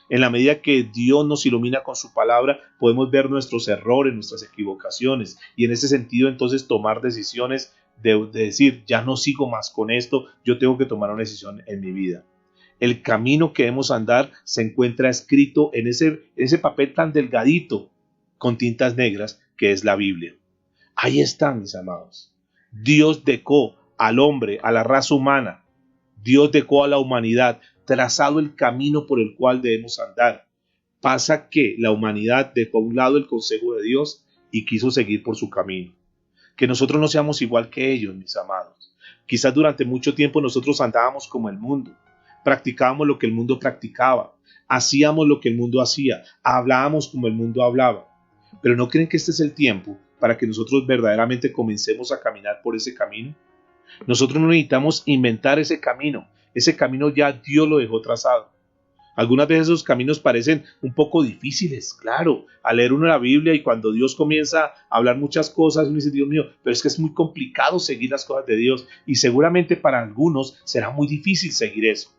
En la medida que Dios nos ilumina con su palabra, podemos ver nuestros errores, nuestras equivocaciones, y en ese sentido entonces tomar decisiones de decir, ya no sigo más con esto, yo tengo que tomar una decisión en mi vida. El camino que debemos andar se encuentra escrito en ese papel tan delgadito con tintas negras que es la Biblia. Ahí están, mis amados. Dios dejó al hombre, a la raza humana, Dios dejó a la humanidad trazado el camino por el cual debemos andar. Pasa que la humanidad dejó a un lado el consejo de Dios y quiso seguir por su camino. Que nosotros no seamos igual que ellos, mis amados. Quizás durante mucho tiempo nosotros andábamos como el mundo, practicábamos lo que el mundo practicaba, hacíamos lo que el mundo hacía, hablábamos como el mundo hablaba. Pero ¿no creen que este es el tiempo para que nosotros verdaderamente comencemos a caminar por ese camino? Nosotros no necesitamos inventar ese camino ya Dios lo dejó trazado. Algunas veces esos caminos parecen un poco difíciles, claro, al leer uno la Biblia y cuando Dios comienza a hablar muchas cosas, uno dice, Dios mío, pero es que es muy complicado seguir las cosas de Dios y seguramente para algunos será muy difícil seguir eso.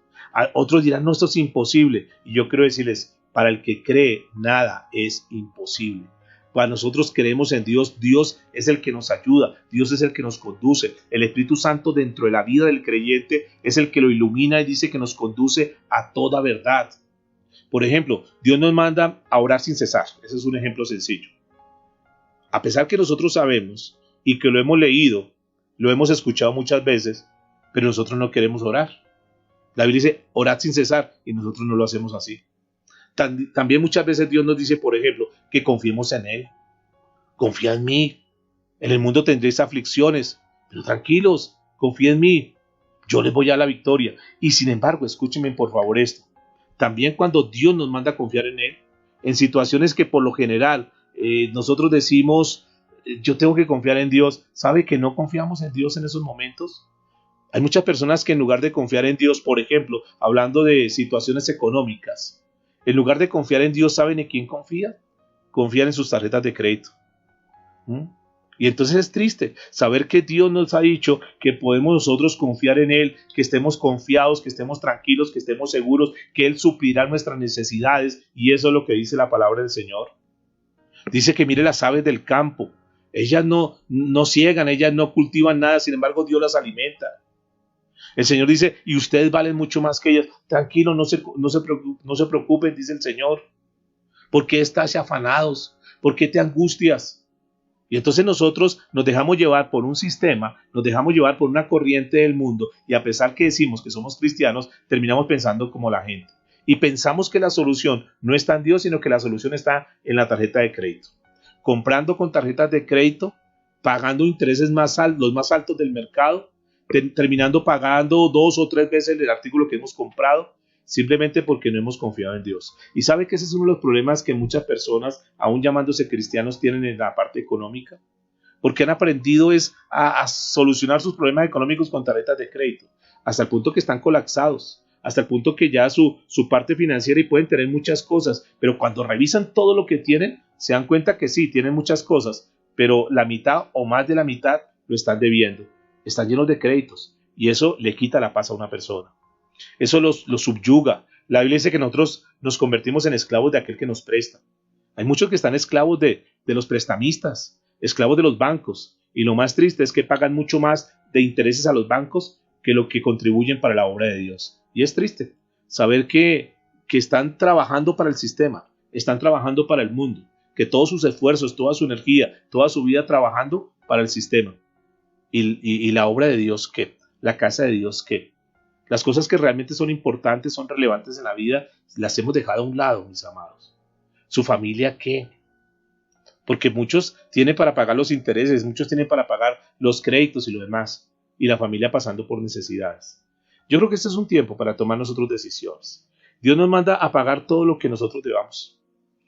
Otros dirán, no, esto es imposible, y yo quiero decirles, para el que cree, nada es imposible. Cuando nosotros creemos en Dios, Dios es el que nos ayuda, Dios es el que nos conduce. El Espíritu Santo dentro de la vida del creyente es el que lo ilumina y dice que nos conduce a toda verdad. Por ejemplo, Dios nos manda a orar sin cesar. Ese es un ejemplo sencillo. A pesar que nosotros sabemos y que lo hemos leído, lo hemos escuchado muchas veces, pero nosotros no queremos orar. La Biblia dice, orad sin cesar, y nosotros no lo hacemos así. También muchas veces Dios nos dice, por ejemplo, que confiemos en Él. Confía en mí. En el mundo tendréis aflicciones, pero tranquilos, confía en mí. Yo les voy a dar la victoria. Y sin embargo, escúchenme por favor esto. también cuando Dios nos manda a confiar en Él, en situaciones que por lo general nosotros decimos, yo tengo que confiar en Dios. ¿Sabe que no confiamos en Dios en esos momentos? Hay muchas personas que en lugar de confiar en Dios, por ejemplo, hablando de situaciones económicas, en lugar de confiar en Dios, ¿saben en quién confían? Confían en sus tarjetas de crédito. ¿Mm? Y entonces es triste saber que Dios nos ha dicho que podemos nosotros confiar en Él, que estemos confiados, que estemos tranquilos, que estemos seguros, que Él suplirá nuestras necesidades, y eso es lo que dice la palabra del Señor. Dice que mire las aves del campo, ellas no ciegan, ellas no cultivan nada, sin embargo Dios las alimenta. El Señor dice, y ustedes valen mucho más que ellas. Tranquilo, no se preocupen, dice el Señor. ¿Por qué estás afanados? ¿Por qué te angustias? Y entonces nosotros nos dejamos llevar por un sistema, nos dejamos llevar por una corriente del mundo, y a pesar que decimos que somos cristianos, terminamos pensando como la gente. Y pensamos que la solución no está en Dios, sino que la solución está en la tarjeta de crédito. Comprando con tarjetas de crédito, pagando intereses los más altos del mercado, terminando pagando 2 o 3 veces el artículo que hemos comprado, simplemente porque no hemos confiado en Dios. Y sabe que ese es uno de los problemas que muchas personas, aún llamándose cristianos, tienen en la parte económica, porque han aprendido a solucionar sus problemas económicos con tarjetas de crédito, hasta el punto que están colapsados, hasta el punto que ya su parte financiera, y pueden tener muchas cosas, pero cuando revisan todo lo que tienen, se dan cuenta que sí, tienen muchas cosas, pero la mitad o más de la mitad lo están debiendo, están llenos de créditos, y eso le quita la paz a una persona. Eso los subyuga. La Biblia dice que nosotros nos convertimos en esclavos de aquel que nos presta. Hay muchos que están esclavos de los prestamistas, esclavos de los bancos, y lo más triste es que pagan mucho más de intereses a los bancos que lo que contribuyen para la obra de Dios. Y es triste saber que están trabajando para el sistema, están trabajando para el mundo, que todos sus esfuerzos, toda su energía, toda su vida trabajando para el sistema. Y la obra de Dios, ¿qué? La casa de Dios, ¿qué? Las cosas que realmente son importantes, son relevantes en la vida, las hemos dejado a un lado, mis amados. ¿Su familia qué? Porque muchos tienen para pagar los intereses, muchos tienen para pagar los créditos y lo demás, y la familia pasando por necesidades. Yo creo que este es un tiempo para tomar nosotros decisiones. Dios nos manda a pagar todo lo que nosotros debamos,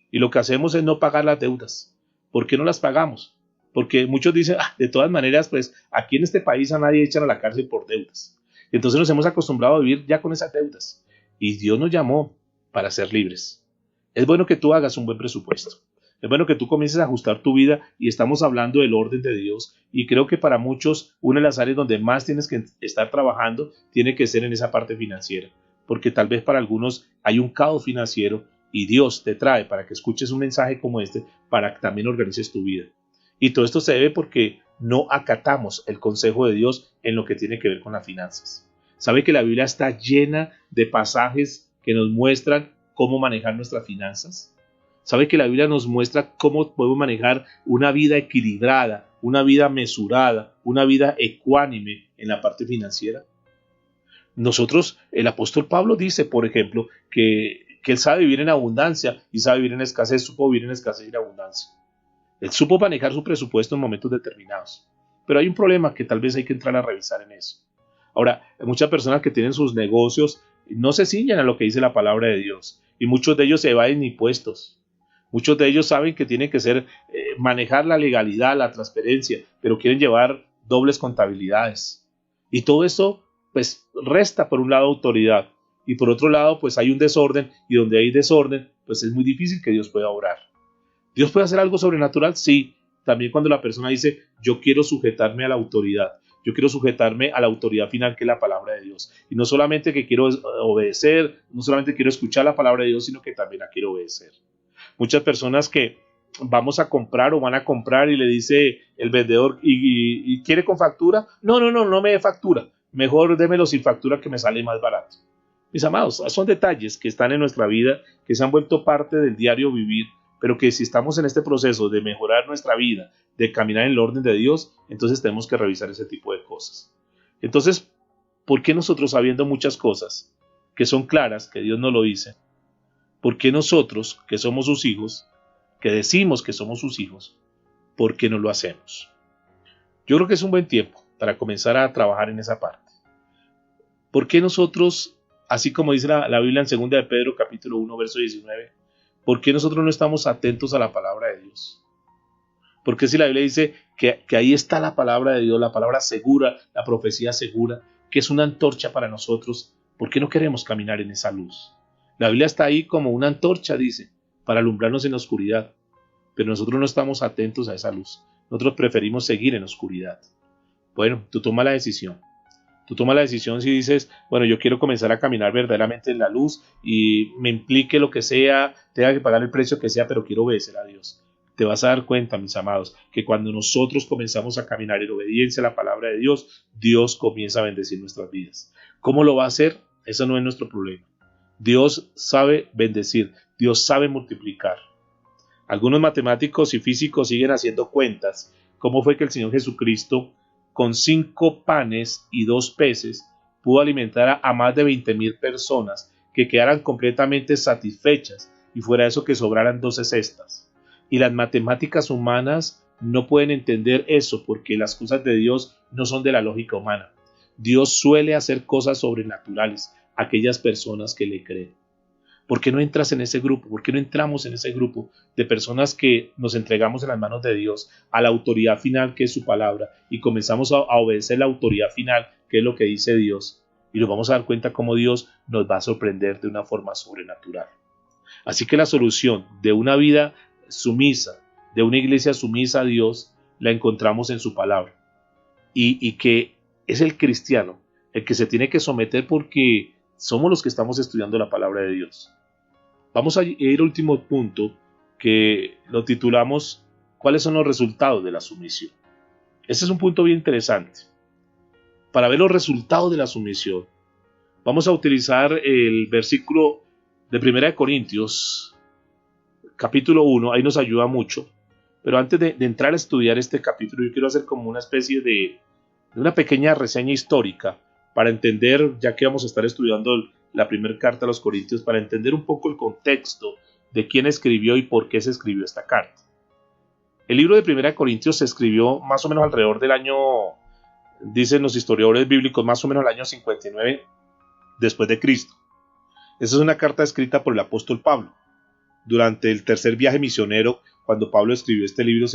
y lo que hacemos es no pagar las deudas. ¿Por qué no las pagamos? Porque muchos dicen, de todas maneras, pues aquí en este país a nadie echan a la cárcel por deudas. Entonces nos hemos acostumbrado a vivir ya con esas deudas. Y Dios nos llamó para ser libres. Es bueno que tú hagas un buen presupuesto. Es bueno que tú comiences a ajustar tu vida, y estamos hablando del orden de Dios. Y creo que para muchos una de las áreas donde más tienes que estar trabajando tiene que ser en esa parte financiera. Porque tal vez para algunos hay un caos financiero, y Dios te trae para que escuches un mensaje como este, para que también organices tu vida. Y todo esto se debe porque no acatamos el consejo de Dios en lo que tiene que ver con las finanzas. ¿Sabe que la Biblia está llena de pasajes que nos muestran cómo manejar nuestras finanzas? ¿Sabe que la Biblia nos muestra cómo podemos manejar una vida equilibrada, una vida mesurada, una vida ecuánime en la parte financiera? Nosotros, el apóstol Pablo dice, por ejemplo, que él sabe vivir en abundancia y sabe vivir en escasez, supo vivir en escasez y en abundancia. Él supo manejar su presupuesto en momentos determinados. Pero hay un problema que tal vez hay que entrar a revisar en eso. Ahora, muchas personas que tienen sus negocios no se ciñen a lo que dice la palabra de Dios. Y muchos de ellos se evaden impuestos. Muchos de ellos saben que tienen que manejar la legalidad, la transparencia, pero quieren llevar dobles contabilidades. Y todo eso, pues, resta por un lado autoridad. Y por otro lado, pues hay un desorden. Y donde hay desorden, pues es muy difícil que Dios pueda obrar. ¿Dios puede hacer algo sobrenatural? Sí. También cuando la persona dice, yo quiero sujetarme a la autoridad. Yo quiero sujetarme a la autoridad final, que es la palabra de Dios. Y no solamente que quiero obedecer, no solamente quiero escuchar la palabra de Dios, sino que también la quiero obedecer. Muchas personas que vamos a comprar o van a comprar y le dice el vendedor, ¿y quiere con factura? No me dé factura. Mejor démelo sin factura, que me sale más barato. Mis amados, son detalles que están en nuestra vida, que se han vuelto parte del diario vivir, pero que si estamos en este proceso de mejorar nuestra vida, de caminar en el orden de Dios, entonces tenemos que revisar ese tipo de cosas. Entonces, ¿por qué nosotros, sabiendo muchas cosas que son claras, que Dios nos lo dice, por qué nosotros, que somos sus hijos, que decimos que somos sus hijos, por qué no lo hacemos? Yo creo que es un buen tiempo para comenzar a trabajar en esa parte. ¿Por qué nosotros así como dice la Biblia en 2 de Pedro capítulo 1 verso 19, ¿por qué nosotros no estamos atentos a la palabra de Dios? Porque si la Biblia dice que ahí está la palabra de Dios, la palabra segura, la profecía segura, que es una antorcha para nosotros, ¿por qué no queremos caminar en esa luz? La Biblia está ahí como una antorcha, dice, para alumbrarnos en la oscuridad, pero nosotros no estamos atentos a esa luz. Nosotros preferimos seguir en la oscuridad. Bueno, tú tomas la decisión. Tú tomas la decisión si dices, bueno, yo quiero comenzar a caminar verdaderamente en la luz y me implique lo que sea, tenga que pagar el precio que sea, pero quiero obedecer a Dios. Te vas a dar cuenta, mis amados, que cuando nosotros comenzamos a caminar en obediencia a la palabra de Dios, Dios comienza a bendecir nuestras vidas. ¿Cómo lo va a hacer? Eso no es nuestro problema. Dios sabe bendecir, Dios sabe multiplicar. Algunos matemáticos y físicos siguen haciendo cuentas. ¿Cómo fue que el Señor Jesucristo, con 5 panes y 2 peces, pudo alimentar a más de 20,000 personas que quedaran completamente satisfechas y fuera de eso que sobraran 12 cestas? Y las matemáticas humanas no pueden entender eso porque las cosas de Dios no son de la lógica humana. Dios suele hacer cosas sobrenaturales a aquellas personas que le creen. ¿Por qué no entras en ese grupo? ¿Por qué no entramos en ese grupo de personas que nos entregamos en las manos de Dios a la autoridad final que es su palabra y comenzamos a obedecer la autoridad final que es lo que dice Dios? Y nos vamos a dar cuenta cómo Dios nos va a sorprender de una forma sobrenatural. Así que la solución de una vida sumisa, de una iglesia sumisa a Dios, la encontramos en su palabra. Y que es el cristiano el que se tiene que someter porque somos los que estamos estudiando la palabra de Dios. Vamos a ir al último punto que lo titulamos ¿cuáles son los resultados de la sumisión? Este es un punto bien interesante. Para ver los resultados de la sumisión, vamos a utilizar el versículo de 1 Corintios, capítulo 1, ahí nos ayuda mucho. Pero antes de entrar a estudiar este capítulo, yo quiero hacer como una especie de una pequeña reseña histórica para entender, ya que vamos a estar estudiando la primera carta a los Corintios, para entender un poco el contexto de quién escribió y por qué se escribió esta carta. El libro de 1 Corintios se escribió más o menos alrededor del año, dicen los historiadores bíblicos, más o menos el año 59 después de Cristo. Esa es una carta escrita por el apóstol Pablo. Durante el tercer viaje misionero, cuando Pablo escribió este libro,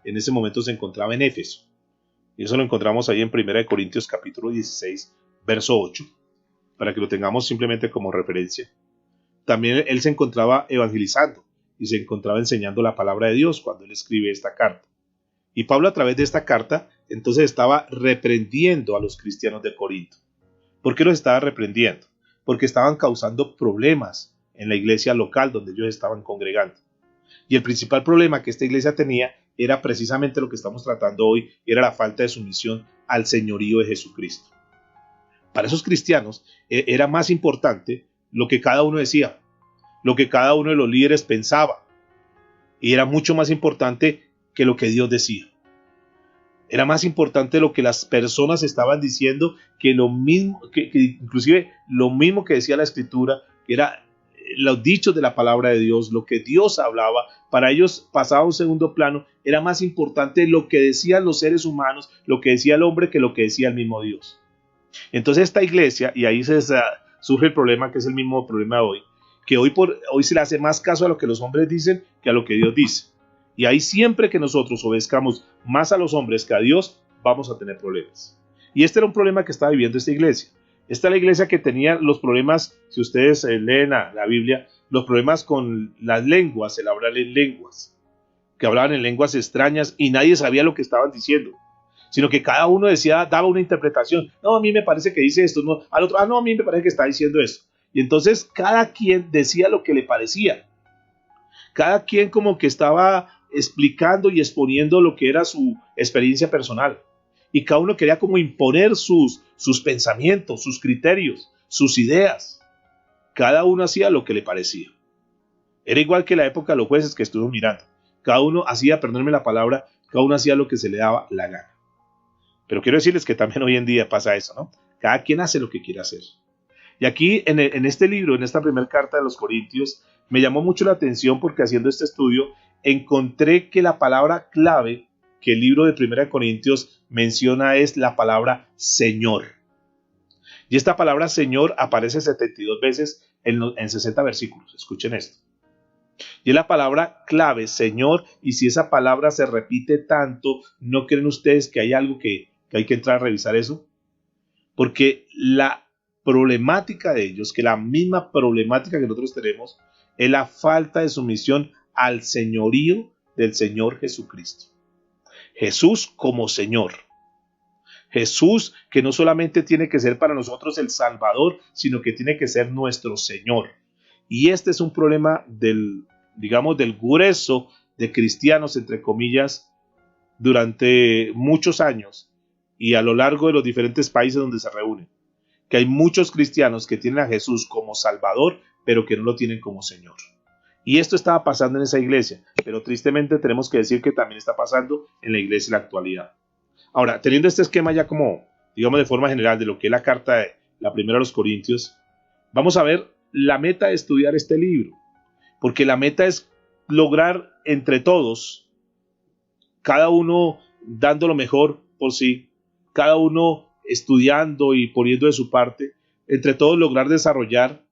en ese momento se encontraba en Éfeso. Y eso lo encontramos ahí en 1 Corintios capítulo 16, verso 8, para que lo tengamos simplemente como referencia. También él se encontraba evangelizando y se encontraba enseñando la palabra de Dios cuando él escribe esta carta. Y Pablo a través de esta carta entonces estaba reprendiendo a los cristianos de Corinto. ¿Por qué los estaba reprendiendo? Porque estaban causando problemas en la iglesia local donde ellos estaban congregando. Y el principal problema que esta iglesia tenía era precisamente lo que estamos tratando hoy, era la falta de sumisión al señorío de Jesucristo. Para esos cristianos era más importante lo que cada uno decía, lo que cada uno de los líderes pensaba, y era mucho más importante que lo que Dios decía. Era más importante lo que las personas estaban diciendo que lo mismo, que inclusive lo mismo que decía la Escritura, que era los dichos de la palabra de Dios, lo que Dios hablaba. Para ellos pasaba a un segundo plano. Era más importante lo que decían los seres humanos, lo que decía el hombre, que lo que decía el mismo Dios. Entonces esta iglesia, y ahí surge el problema, que es el mismo problema de hoy, que hoy se le hace más caso a lo que los hombres dicen que a lo que Dios dice. Y ahí siempre que nosotros obedezcamos más a los hombres que a Dios, vamos a tener problemas. Y este era un problema que estaba viviendo esta iglesia. Esta es la iglesia que tenía los problemas, si ustedes leen la Biblia, los problemas con las lenguas, el hablar en lenguas, que hablaban en lenguas extrañas y nadie sabía lo que estaban diciendo, sino que cada uno daba una interpretación. No, a mí me parece que dice esto, no, al otro, no, a mí me parece que está diciendo esto. Y entonces cada quien decía lo que le parecía. Cada quien como que estaba explicando y exponiendo lo que era su experiencia personal. Y cada uno quería como imponer sus pensamientos, sus criterios, sus ideas. Cada uno hacía lo que le parecía. Era igual que la época de los jueces que estuvimos mirando. Cada uno hacía, perdónenme la palabra, cada uno hacía lo que se le daba la gana. Pero quiero decirles que también hoy en día pasa eso, ¿no? Cada quien hace lo que quiere hacer. Y aquí en este libro, en esta primera carta de los Corintios, me llamó mucho la atención porque haciendo este estudio encontré que la palabra clave que el libro de 1 Corintios menciona es la palabra Señor. Y esta palabra Señor aparece 72 veces en 60 versículos. Escuchen esto. Y es la palabra clave, Señor, y si esa palabra se repite tanto, ¿no creen ustedes que hay algo que hay que entrar a revisar eso? Porque la problemática de ellos, que la misma problemática que nosotros tenemos, es la falta de sumisión al señorío del Señor Jesucristo. Jesús como Señor. Jesús que no solamente tiene que ser para nosotros el Salvador, sino que tiene que ser nuestro Señor. Y este es un problema del grueso de cristianos, entre comillas, durante muchos años y a lo largo de los diferentes países donde se reúnen. Que hay muchos cristianos que tienen a Jesús como Salvador, pero que no lo tienen como Señor. Y esto estaba pasando en esa iglesia, pero tristemente tenemos que decir que también está pasando en la iglesia en la actualidad. Ahora, teniendo este esquema ya como, digamos de forma general, de lo que es la carta de la primera a los Corintios, vamos a ver la meta de estudiar este libro, porque la meta es lograr entre todos, cada uno dando lo mejor por sí, cada uno estudiando y poniendo de su parte, entre todos lograr desarrollar,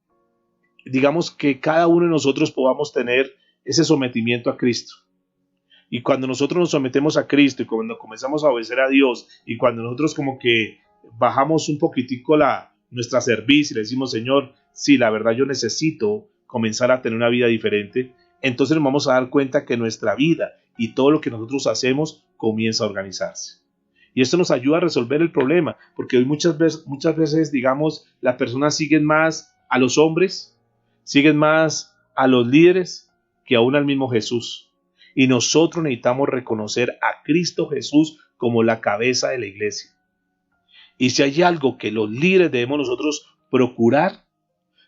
digamos que cada uno de nosotros podamos tener ese sometimiento a Cristo. Y cuando nosotros nos sometemos a Cristo y cuando comenzamos a obedecer a Dios y cuando nosotros como que bajamos un poquitico nuestra cerviz y le decimos, Señor, sí, la verdad yo necesito comenzar a tener una vida diferente, entonces nos vamos a dar cuenta que nuestra vida y todo lo que nosotros hacemos comienza a organizarse. Y esto nos ayuda a resolver el problema, porque hoy muchas veces, digamos, las personas siguen más a los hombres, siguen más a los líderes que aún al mismo Jesús. Y nosotros necesitamos reconocer a Cristo Jesús como la cabeza de la iglesia. Y si hay algo que los líderes debemos nosotros procurar,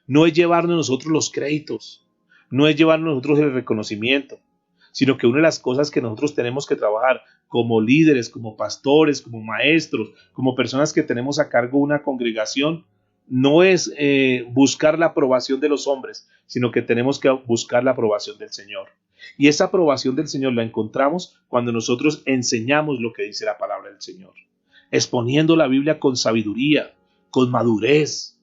no es llevarnos nosotros los créditos, no es llevarnos nosotros el reconocimiento, sino que una de las cosas que nosotros tenemos que trabajar como líderes, como pastores, como maestros, como personas que tenemos a cargo una congregación, no es buscar la aprobación de los hombres, sino que tenemos que buscar la aprobación del Señor. Y esa aprobación del Señor la encontramos cuando nosotros enseñamos lo que dice la palabra del Señor, exponiendo la Biblia con sabiduría, con madurez,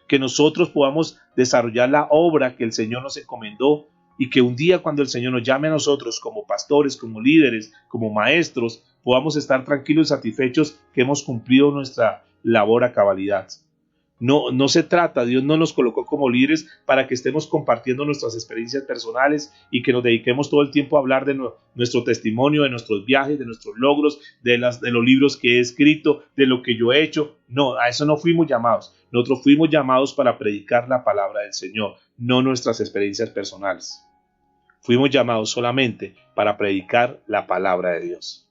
que nosotros podamos desarrollar la obra que el Señor nos encomendó y que un día cuando el Señor nos llame a nosotros como pastores, como líderes, como maestros, podamos estar tranquilos y satisfechos que hemos cumplido nuestra labor a cabalidad. No se trata, Dios no nos colocó como líderes para que estemos compartiendo nuestras experiencias personales y que nos dediquemos todo el tiempo a hablar de nuestro testimonio, de nuestros viajes, de nuestros logros, de los libros que he escrito, de lo que yo he hecho. No, a eso no fuimos llamados. Nosotros fuimos llamados para predicar la palabra del Señor, no nuestras experiencias personales. Fuimos llamados solamente para predicar la palabra de Dios.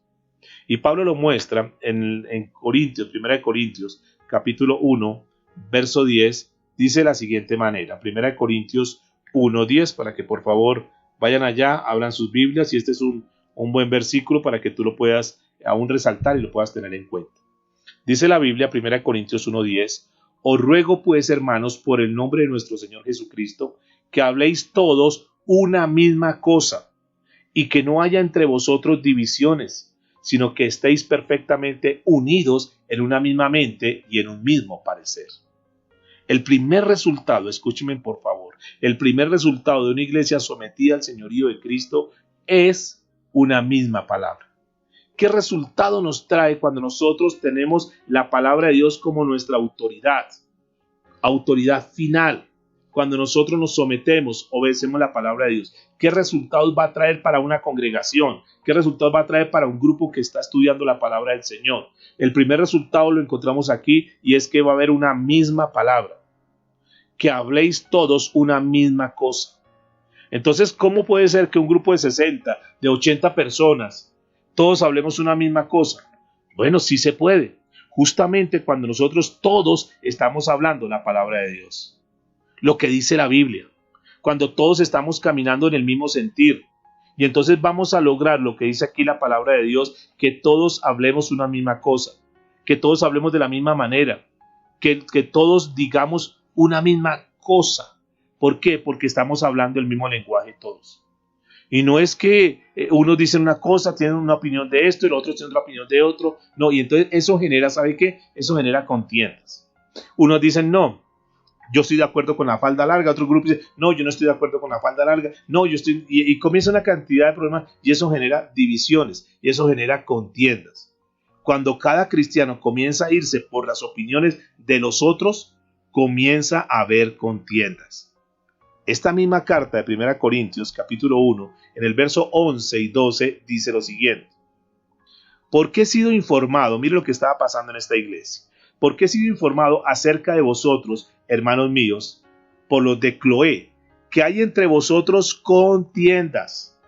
Y Pablo lo muestra en Corintios, 1 Corintios, capítulo 1, verso 10, dice de la siguiente manera, 1 Corintios 1:10, para que por favor vayan allá, abran sus Biblias y este es un buen versículo para que tú lo puedas aún resaltar y lo puedas tener en cuenta. Dice la Biblia, 1 Corintios 1:10, os ruego pues, hermanos, por el nombre de nuestro Señor Jesucristo, que habléis todos una misma cosa y que no haya entre vosotros divisiones, sino que estéis perfectamente unidos en una misma mente y en un mismo parecer. El primer resultado, escúchenme por favor, el primer resultado de una iglesia sometida al señorío de Cristo es una misma palabra. ¿Qué resultado nos trae cuando nosotros tenemos la palabra de Dios como nuestra autoridad? Autoridad final. Cuando nosotros nos sometemos, obedecemos la palabra de Dios. ¿Qué resultados va a traer para una congregación? ¿Qué resultados va a traer para un grupo que está estudiando la palabra del Señor? El primer resultado lo encontramos aquí y es que va a haber una misma palabra. Que habléis todos una misma cosa. Entonces, ¿cómo puede ser que un grupo de 60, de 80 personas, todos hablemos una misma cosa? Bueno, sí se puede. Justamente cuando nosotros todos estamos hablando la palabra de Dios. Lo que dice la Biblia, cuando todos estamos caminando en el mismo sentir. Y entonces vamos a lograr lo que dice aquí la palabra de Dios, que todos hablemos una misma cosa, que todos hablemos de la misma manera, que todos digamos una misma cosa. ¿Por qué? Porque estamos hablando el mismo lenguaje todos. Y no es que unos dicen una cosa, tienen una opinión de esto y los otros tienen otra opinión de otro. No, y entonces eso genera, ¿sabe qué? Eso genera contiendas. Unos dicen, no, yo estoy de acuerdo con la falda larga. Otro grupo dice, no, yo no estoy de acuerdo con la falda larga. No, yo estoy... Y comienza una cantidad de problemas y eso genera divisiones y eso genera contiendas. Cuando cada cristiano comienza a irse por las opiniones de los otros, comienza a haber contiendas. Esta misma carta de 1 Corintios, capítulo 1, en el verso 11 y 12, dice lo siguiente. Porque he sido informado, mire lo que estaba pasando en esta iglesia. Porque he sido informado acerca de vosotros, hermanos míos, por los de Cloé, que hay entre vosotros contiendas,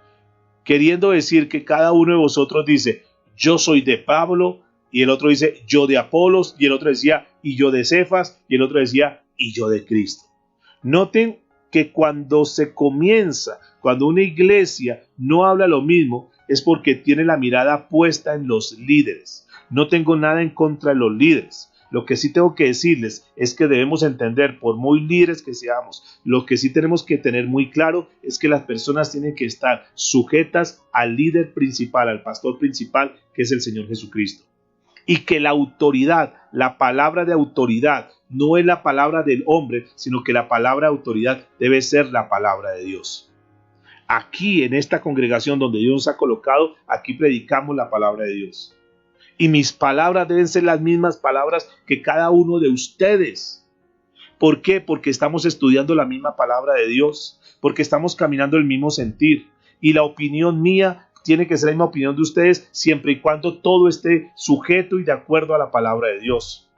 queriendo decir que cada uno de vosotros dice, yo soy de Pablo, y el otro dice, yo de Apolos, y el otro decía, y yo de Cefas, y el otro decía, y yo de Cristo. Noten que cuando una iglesia no habla lo mismo, es porque tiene la mirada puesta en los líderes. No tengo nada en contra de los líderes. Lo que sí tengo que decirles es que debemos entender, por muy líderes que seamos, lo que sí tenemos que tener muy claro es que las personas tienen que estar sujetas al líder principal, al pastor principal, que es el Señor Jesucristo. Y que la autoridad, la palabra de autoridad, no es la palabra del hombre, sino que la palabra de autoridad debe ser la palabra de Dios. Aquí, en esta congregación donde Dios nos ha colocado, aquí predicamos la palabra de Dios. Y mis palabras deben ser las mismas palabras que cada uno de ustedes. ¿Por qué? Porque estamos estudiando la misma palabra de Dios, porque estamos caminando el mismo sentir. Y la opinión mía tiene que ser la misma opinión de ustedes, siempre y cuando todo esté sujeto y de acuerdo a la palabra de Dios.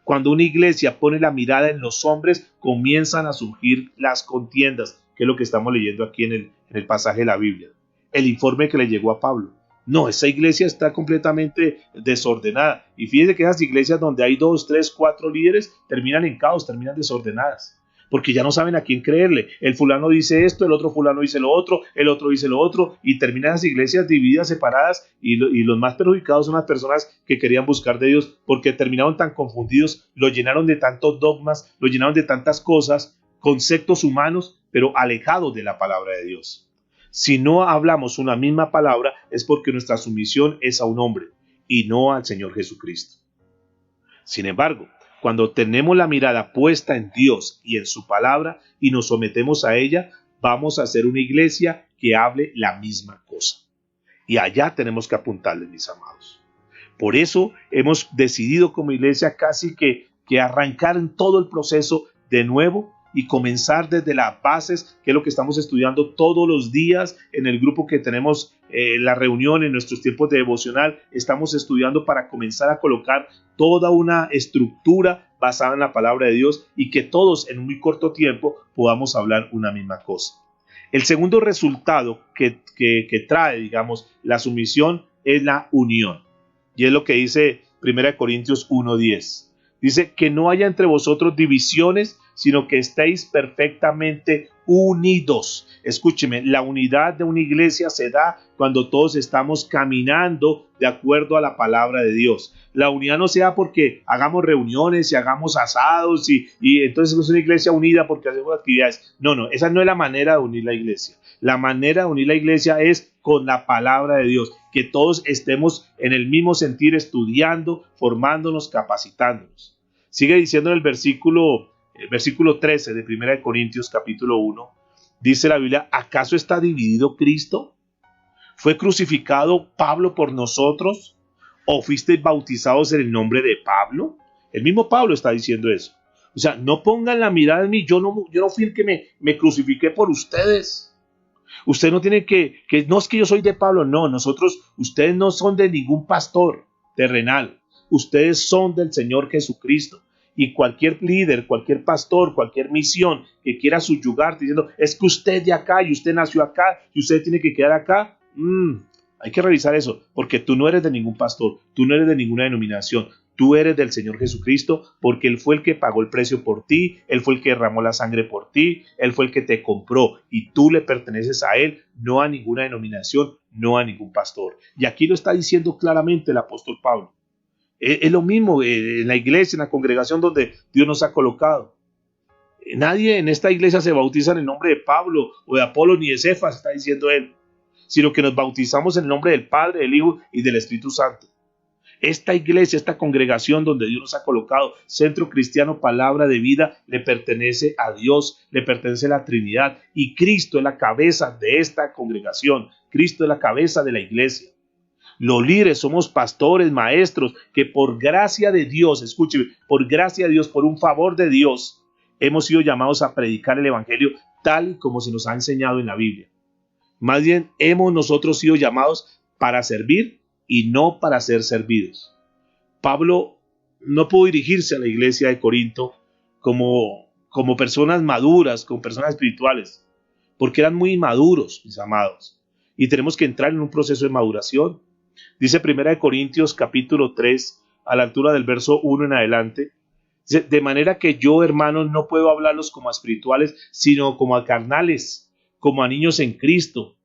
Cuando una iglesia pone la mirada en los hombres, comienzan a surgir las contiendas, que es lo que estamos leyendo aquí en el pasaje de la Biblia. El informe que le llegó a Pablo. No, esa iglesia está completamente desordenada. Y fíjense que esas iglesias donde hay 2, 3, 4 líderes terminan en caos, terminan desordenadas. Porque ya no saben a quién creerle. El fulano dice esto, el otro fulano dice lo otro, el otro dice lo otro. Y terminan las iglesias divididas, separadas. Y los más perjudicados son las personas que querían buscar de Dios. Porque terminaron tan confundidos, lo llenaron de tantos dogmas, lo llenaron de tantas cosas, conceptos humanos, pero alejados de la palabra de Dios. Si no hablamos una misma palabra es porque nuestra sumisión es a un hombre y no al Señor Jesucristo. Sin embargo, cuando tenemos la mirada puesta en Dios y en su palabra y nos sometemos a ella, vamos a ser una iglesia que hable la misma cosa. Y allá tenemos que apuntarle, mis amados. Por eso hemos decidido como iglesia casi que arrancar en todo el proceso de nuevo y comenzar desde las bases, que es lo que estamos estudiando todos los días en el grupo que tenemos, la reunión, en nuestros tiempos de devocional. Estamos estudiando para comenzar a colocar toda una estructura basada en la palabra de Dios y que todos en un muy corto tiempo podamos hablar una misma cosa. El segundo resultado que trae, digamos, la sumisión es la unión. Y es lo que dice 1 Corintios 1:10. Dice que no haya entre vosotros divisiones, sino que estéis perfectamente unidos. Escúcheme, la unidad de una iglesia se da cuando todos estamos caminando de acuerdo a la palabra de Dios. La unidad no se da porque hagamos reuniones y hagamos asados y entonces es una iglesia unida porque hacemos actividades. No, esa no es la manera de unir la iglesia. La manera de unir la iglesia es con la palabra de Dios, que todos estemos en el mismo sentir, estudiando, formándonos, capacitándonos. Sigue diciendo en el versículo 13 de 1 Corintios capítulo 1, dice la Biblia, ¿acaso está dividido Cristo? ¿Fue crucificado Pablo por nosotros? ¿O fuisteis bautizados en el nombre de Pablo? El mismo Pablo está diciendo eso. O sea, no pongan la mirada en mí, yo no fui el que me crucifiqué por ustedes. Usted no tiene que no es que yo soy de Pablo, no, ustedes no son de ningún pastor terrenal, ustedes son del Señor Jesucristo. Y cualquier líder, cualquier pastor, cualquier misión que quiera subyugarte diciendo, es que usted es de acá y usted nació acá y usted tiene que quedar acá, hay que revisar eso, porque tú no eres de ningún pastor, tú no eres de ninguna denominación, tú eres del Señor Jesucristo, porque Él fue el que pagó el precio por ti, Él fue el que derramó la sangre por ti, Él fue el que te compró y tú le perteneces a Él, no a ninguna denominación, no a ningún pastor. Y aquí lo está diciendo claramente el apóstol Pablo. Es lo mismo en la iglesia, en la congregación donde Dios nos ha colocado. Nadie en esta iglesia se bautiza en el nombre de Pablo o de Apolo ni de Cefas, está diciendo él, sino que nos bautizamos en el nombre del Padre, del Hijo y del Espíritu Santo. Esta iglesia, esta congregación donde Dios nos ha colocado, Centro Cristiano Palabra de Vida, le pertenece a Dios, le pertenece a la Trinidad, y Cristo es la cabeza de esta congregación. Cristo es la cabeza de la iglesia. Los líderes somos pastores, maestros, que por gracia de Dios, escúcheme, por gracia de Dios, por un favor de Dios, hemos sido llamados a predicar el evangelio tal y como se nos ha enseñado en la Biblia. Más bien, hemos nosotros sido llamados para servir y no para ser servidos. Pablo no pudo dirigirse a la iglesia de Corinto como personas maduras, como personas espirituales, porque eran muy inmaduros, mis amados, y tenemos que entrar en un proceso de maduración. Dice 1 Corintios capítulo 3, a la altura del verso 1 en adelante, dice: de manera que yo, hermanos, no puedo hablarlos como a espirituales, sino como a carnales, como a niños en Cristo.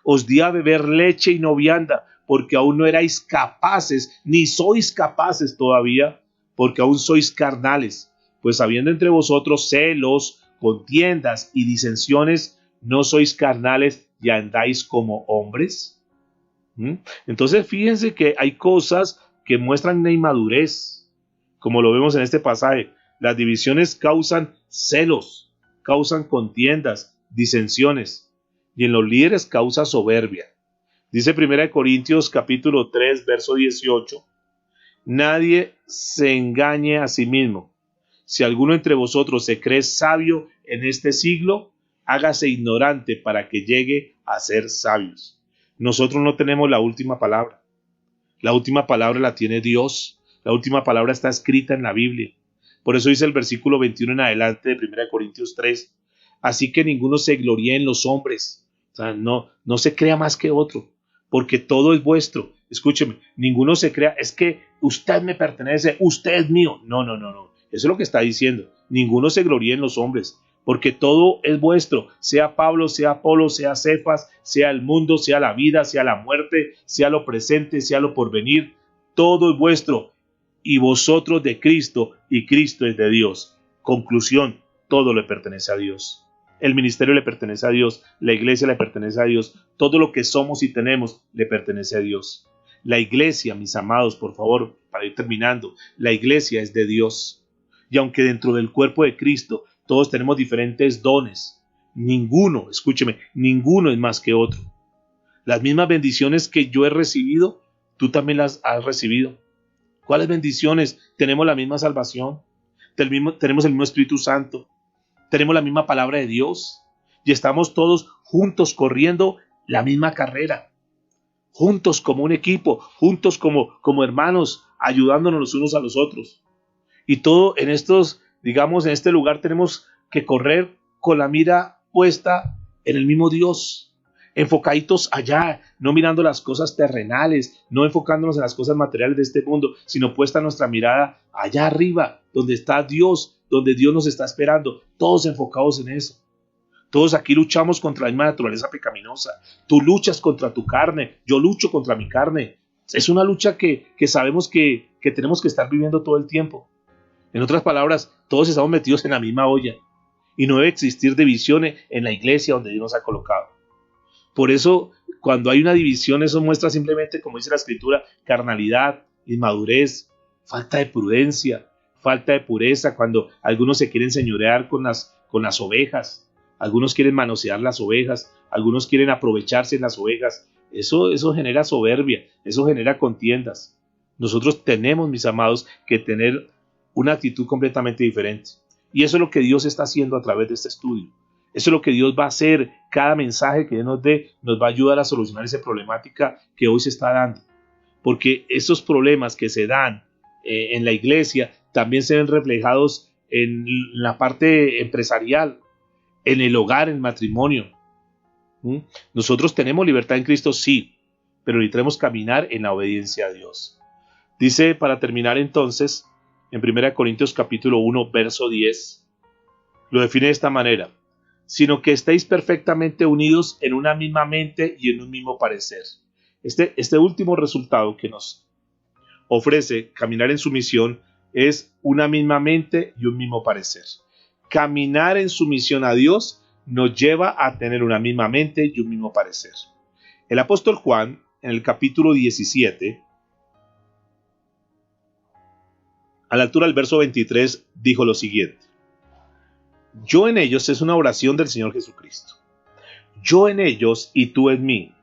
Os di a beber leche y no vianda, porque aún no erais capaces, ni sois capaces todavía, porque aún sois carnales. Pues habiendo entre vosotros celos, contiendas y disensiones, ¿no sois carnales y andáis como hombres? Entonces fíjense que hay cosas que muestran una inmadurez, como lo vemos en este pasaje. Las divisiones causan celos, causan contiendas, disensiones, y en los líderes causa soberbia. Dice 1 Corintios capítulo 3, verso 18: nadie se engañe a sí mismo. Si alguno entre vosotros se cree sabio en este siglo, hágase ignorante para que llegue a ser sabios. Nosotros no tenemos la última palabra. La última palabra la tiene Dios. La última palabra está escrita en la Biblia. Por eso dice el versículo 21 en adelante de 1 Corintios 3. Así que ninguno se gloríe en los hombres. O sea, no se crea más que otro, porque todo es vuestro. Escúcheme, ninguno se crea, es que usted me pertenece, usted es mío. No. Eso es lo que está diciendo. Ninguno se gloríe en los hombres, porque todo es vuestro, sea Pablo, sea Apolo, sea Cefas, sea el mundo, sea la vida, sea la muerte, sea lo presente, sea lo porvenir, todo es vuestro, y vosotros de Cristo, y Cristo es de Dios. Conclusión: todo le pertenece a Dios. El ministerio le pertenece a Dios, la iglesia le pertenece a Dios, todo lo que somos y tenemos le pertenece a Dios. La iglesia, mis amados, por favor, para ir terminando, la iglesia es de Dios. Y aunque dentro del cuerpo de Cristo todos tenemos diferentes dones, ninguno, escúcheme, ninguno es más que otro. Las mismas bendiciones que yo he recibido, tú también las has recibido. ¿Cuáles bendiciones? Tenemos la misma salvación, tenemos el mismo Espíritu Santo, tenemos la misma palabra de Dios y estamos todos juntos corriendo la misma carrera, juntos como un equipo, juntos como hermanos, ayudándonos los unos a los otros. Y todo en estos, digamos, en este lugar tenemos que correr con la mira puesta en el mismo Dios, enfocaditos allá, no mirando las cosas terrenales, no enfocándonos en las cosas materiales de este mundo, sino puesta nuestra mirada allá arriba, donde está Dios, donde Dios nos está esperando, todos enfocados en eso. Todos aquí luchamos contra la misma naturaleza pecaminosa. Tú luchas contra tu carne, yo lucho contra mi carne. Es una lucha que sabemos que tenemos que estar viviendo todo el tiempo. En otras palabras, todos estamos metidos en la misma olla y no debe existir divisiones en la iglesia donde Dios nos ha colocado. Por eso, cuando hay una división, eso muestra simplemente, como dice la Escritura, carnalidad, inmadurez, falta de prudencia, falta de pureza, cuando algunos se quieren señorear con las ovejas, algunos quieren manosear las ovejas, algunos quieren aprovecharse en las ovejas. Eso genera soberbia, eso genera contiendas. Nosotros tenemos, mis amados, que tener una actitud completamente diferente. Y eso es lo que Dios está haciendo a través de este estudio. Eso es lo que Dios va a hacer. Cada mensaje que Dios nos dé nos va a ayudar a solucionar esa problemática que hoy se está dando. Porque esos problemas que se dan en la iglesia también se ven reflejados en la parte empresarial, en el hogar, en el matrimonio. Nosotros tenemos libertad en Cristo, sí, pero necesitamos caminar en la obediencia a Dios. Dice, para terminar entonces, en 1 Corintios capítulo 1, verso 10, lo define de esta manera: sino que estéis perfectamente unidos en una misma mente y en un mismo parecer. Este último resultado que nos ofrece caminar en sumisión es una misma mente y un mismo parecer. Caminar en sumisión a Dios nos lleva a tener una misma mente y un mismo parecer. El apóstol Juan, en el capítulo 17, A la altura del verso 23 dijo lo siguiente: yo en ellos, es una oración del Señor Jesucristo, yo en ellos y tú en mí,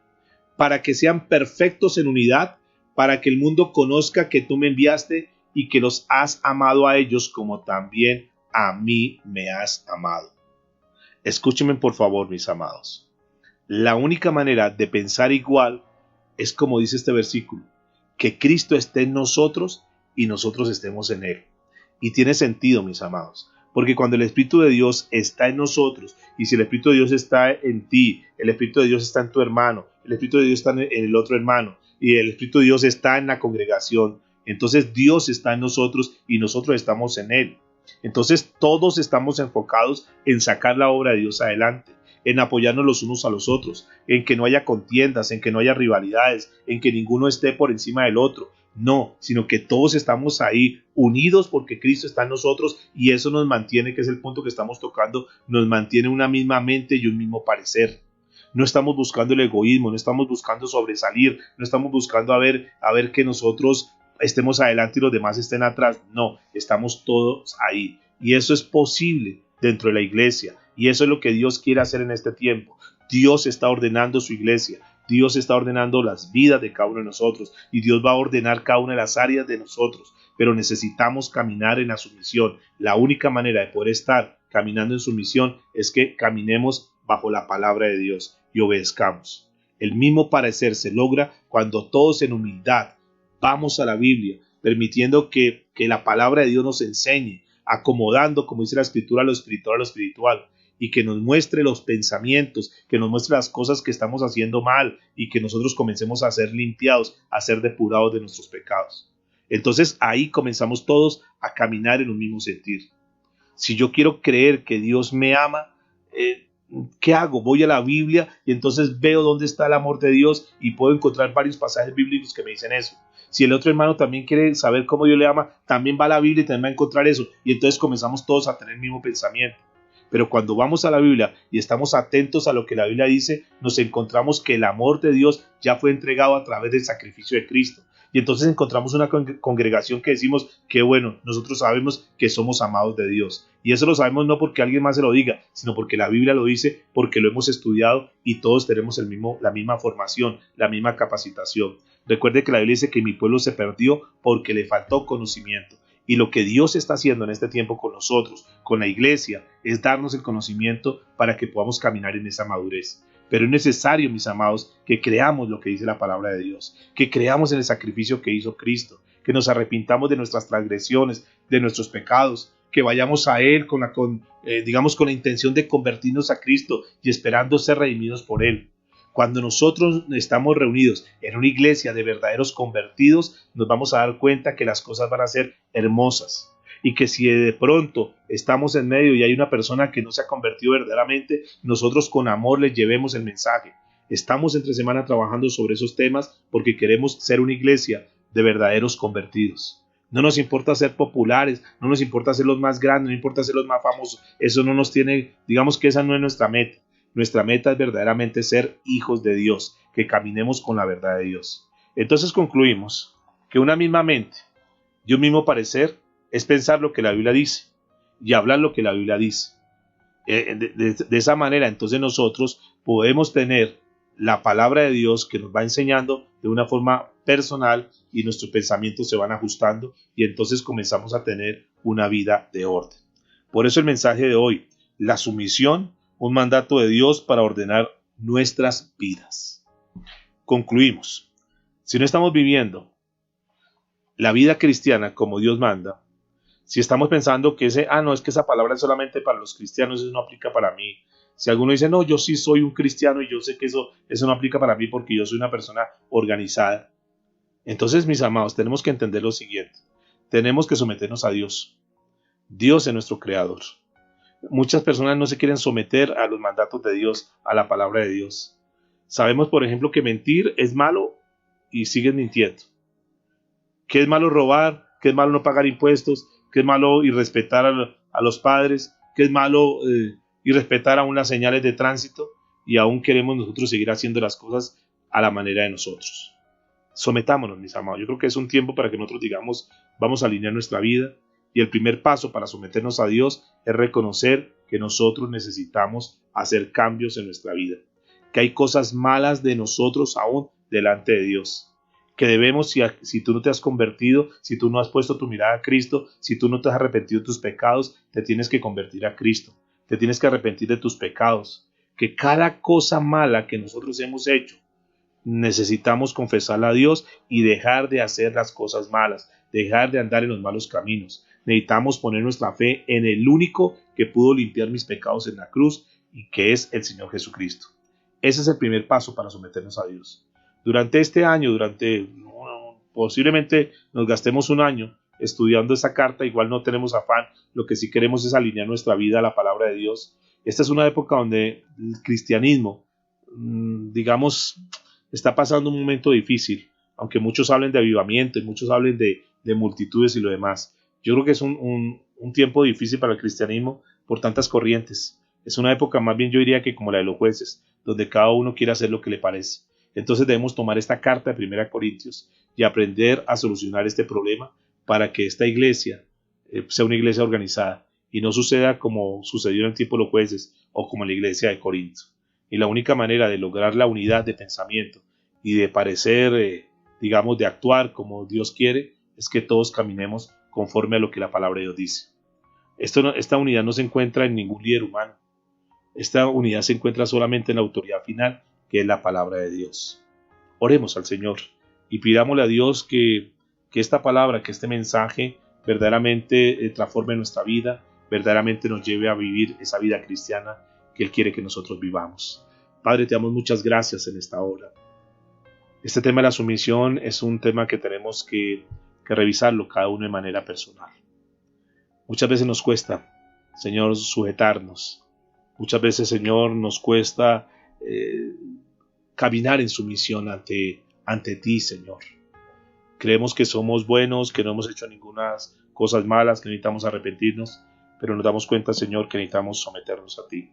para que sean perfectos en unidad, para que el mundo conozca que tú me enviaste y que los has amado a ellos como también a mí me has amado. Escúchenme por favor, mis amados. La única manera de pensar igual es como dice este versículo, que Cristo esté en nosotros y nosotros estemos en Él. Y tiene sentido, mis amados, porque cuando el Espíritu de Dios está en nosotros, y si el Espíritu de Dios está en ti, el Espíritu de Dios está en tu hermano, el Espíritu de Dios está en el otro hermano, y el Espíritu de Dios está en la congregación, entonces Dios está en nosotros y nosotros estamos en Él. Entonces todos estamos enfocados en sacar la obra de Dios adelante, en apoyarnos los unos a los otros, en que no haya contiendas, en que no haya rivalidades, en que ninguno esté por encima del otro. No, sino que todos estamos ahí unidos porque Cristo está en nosotros y eso nos mantiene, que es el punto que estamos tocando, nos mantiene una misma mente y un mismo parecer. No estamos buscando el egoísmo, no estamos buscando sobresalir, no estamos buscando a ver que nosotros estemos adelante y los demás estén atrás. No, estamos todos ahí. Y eso es posible dentro de la iglesia. Y eso es lo que Dios quiere hacer en este tiempo. Dios está ordenando su iglesia. Dios está ordenando las vidas de cada uno de nosotros. Y Dios va a ordenar cada una de las áreas de nosotros. Pero necesitamos caminar en la sumisión. La única manera de poder estar caminando en sumisión es que caminemos bajo la palabra de Dios y obedezcamos. El mismo parecer se logra cuando todos en humildad vamos a la Biblia, permitiendo que la palabra de Dios nos enseñe, acomodando, como dice la Escritura, lo espiritual a lo espiritual, y que nos muestre los pensamientos, que nos muestre las cosas que estamos haciendo mal, y que nosotros comencemos a ser limpiados, a ser depurados de nuestros pecados. Entonces ahí comenzamos todos a caminar en un mismo sentir. Si yo quiero creer que Dios me ama, ¿qué hago? Voy a la Biblia y entonces veo dónde está el amor de Dios y puedo encontrar varios pasajes bíblicos que me dicen eso. Si el otro hermano también quiere saber cómo Dios le ama, también va a la Biblia y también va a encontrar eso. Y entonces comenzamos todos a tener el mismo pensamiento. Pero cuando vamos a la Biblia y estamos atentos a lo que la Biblia dice, nos encontramos que el amor de Dios ya fue entregado a través del sacrificio de Cristo. Y entonces encontramos una congregación que decimos que bueno, nosotros sabemos que somos amados de Dios. Y eso lo sabemos no porque alguien más se lo diga, sino porque la Biblia lo dice, porque lo hemos estudiado y todos tenemos la misma formación, la misma capacitación. Recuerde que la Biblia dice que mi pueblo se perdió porque le faltó conocimiento. Y lo que Dios está haciendo en este tiempo con nosotros, con la iglesia, es darnos el conocimiento para que podamos caminar en esa madurez. Pero es necesario, mis amados, que creamos lo que dice la palabra de Dios, que creamos en el sacrificio que hizo Cristo, que nos arrepintamos de nuestras transgresiones, de nuestros pecados, que vayamos a Él con la intención de convertirnos a Cristo y esperando ser redimidos por Él. Cuando nosotros estamos reunidos en una iglesia de verdaderos convertidos, nos vamos a dar cuenta que las cosas van a ser hermosas. Y que si de pronto estamos en medio y hay una persona que no se ha convertido verdaderamente, nosotros con amor les llevemos el mensaje. Estamos entre semana trabajando sobre esos temas porque queremos ser una iglesia de verdaderos convertidos. No nos importa ser populares, no nos importa ser los más grandes, no importa ser los más famosos. Eso no nos tiene, digamos que esa no es nuestra meta. Nuestra meta es verdaderamente ser hijos de Dios, que caminemos con la verdad de Dios. Entonces concluimos que una misma mente y un mismo parecer es pensar lo que la Biblia dice y hablar lo que la Biblia dice. De esa manera, entonces nosotros podemos tener la palabra de Dios que nos va enseñando de una forma personal y nuestros pensamientos se van ajustando y entonces comenzamos a tener una vida de orden. Por eso el mensaje de hoy, la sumisión, un mandato de Dios para ordenar nuestras vidas. Concluimos. Si no estamos viviendo la vida cristiana como Dios manda, si estamos pensando que es que esa palabra es solamente para los cristianos, eso no aplica para mí. Si alguno dice, no, yo sí soy un cristiano y yo sé que eso no aplica para mí porque yo soy una persona organizada. Entonces, mis amados, tenemos que entender lo siguiente. Tenemos que someternos a Dios. Dios es nuestro creador. Muchas personas no se quieren someter a los mandatos de Dios, a la palabra de Dios. Sabemos, por ejemplo, que mentir es malo y siguen mintiendo. Que es malo robar, que es malo no pagar impuestos, que es malo irrespetar a los padres, que es malo irrespetar aún las señales de tránsito y aún queremos nosotros seguir haciendo las cosas a la manera de nosotros. Sometámonos, mis amados. Yo creo que es un tiempo para que nosotros digamos, vamos a alinear nuestra vida. Y el primer paso para someternos a Dios es reconocer que nosotros necesitamos hacer cambios en nuestra vida. Que hay cosas malas de nosotros aún delante de Dios. Que debemos, si tú no te has convertido, si tú no has puesto tu mirada a Cristo, si tú no te has arrepentido de tus pecados, te tienes que convertir a Cristo. Te tienes que arrepentir de tus pecados. Que cada cosa mala que nosotros hemos hecho, necesitamos confesarla a Dios y dejar de hacer las cosas malas, dejar de andar en los malos caminos. Necesitamos poner nuestra fe en el único que pudo limpiar mis pecados en la cruz y que es el Señor Jesucristo. Ese es el primer paso para someternos a Dios. Durante este año, posiblemente nos gastemos un año estudiando esa carta, igual no tenemos afán, lo que sí queremos es alinear nuestra vida a la palabra de Dios. Esta es una época donde el cristianismo, digamos, está pasando un momento difícil, aunque muchos hablen de avivamiento y muchos hablen de multitudes y lo demás. Yo creo que es un tiempo difícil para el cristianismo por tantas corrientes. Es una época más bien, yo diría, que como la de los jueces, donde cada uno quiere hacer lo que le parece. Entonces debemos tomar esta carta de 1 Corintios y aprender a solucionar este problema para que esta iglesia sea una iglesia organizada y no suceda como sucedió en el tiempo de los jueces o como en la iglesia de Corinto. Y la única manera de lograr la unidad de pensamiento y de parecer, digamos, de actuar como Dios quiere, es que todos caminemos conforme a lo que la palabra de Dios dice. Esta unidad no se encuentra en ningún líder humano. Esta unidad se encuentra solamente en la autoridad final, que es la palabra de Dios. Oremos al Señor y pidámosle a Dios que esta palabra, que este mensaje verdaderamente transforme nuestra vida, verdaderamente nos lleve a vivir esa vida cristiana que Él quiere que nosotros vivamos. Padre, te damos muchas gracias en esta hora. Este tema de la sumisión es un tema que tenemos que revisarlo cada uno de manera personal. Muchas veces nos cuesta, Señor, sujetarnos. Muchas veces, Señor, nos cuesta caminar en sumisión ante ti, Señor. Creemos que somos buenos, que no hemos hecho ninguna cosas malas, que necesitamos arrepentirnos, pero nos damos cuenta, Señor, que necesitamos someternos a ti.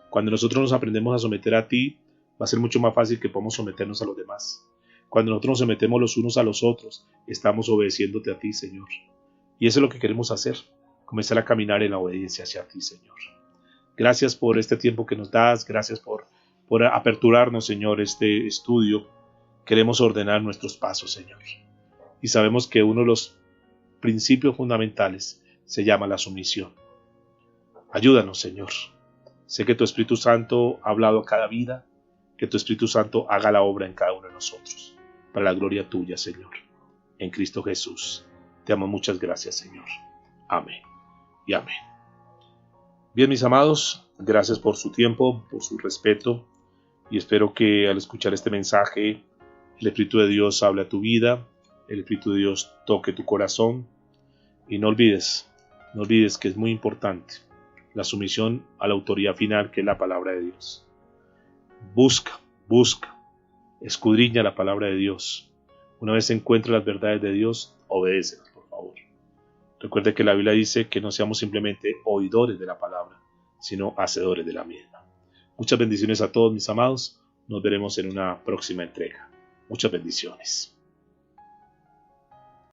Cuando nosotros nos aprendemos a someter a ti, va a ser mucho más fácil que podamos someternos a los demás. Cuando nosotros nos sometemos los unos a los otros, estamos obedeciéndote a ti, Señor. Y eso es lo que queremos hacer, comenzar a caminar en la obediencia hacia ti, Señor. Gracias por este tiempo que nos das, gracias por aperturarnos, Señor, este estudio. Queremos ordenar nuestros pasos, Señor. Y sabemos que uno de los principios fundamentales se llama la sumisión. Ayúdanos, Señor. Sé que tu Espíritu Santo ha hablado a cada vida, que tu Espíritu Santo haga la obra en cada uno de nosotros, para la gloria tuya, Señor. En Cristo Jesús. Te damos muchas gracias, Señor. Amén y amén. Bien, mis amados, gracias por su tiempo, por su respeto, y espero que al escuchar este mensaje, el Espíritu de Dios hable a tu vida, el Espíritu de Dios toque tu corazón, y no olvides que es muy importante la sumisión a la autoridad final, que es la palabra de Dios. Busca, escudriña la palabra de Dios. Una vez encuentres las verdades de Dios, obedécelas, por favor. Recuerde que la Biblia dice que no seamos simplemente oidores de la palabra, sino hacedores de la misma. Muchas bendiciones a todos, mis amados. Nos veremos en una próxima entrega. Muchas bendiciones.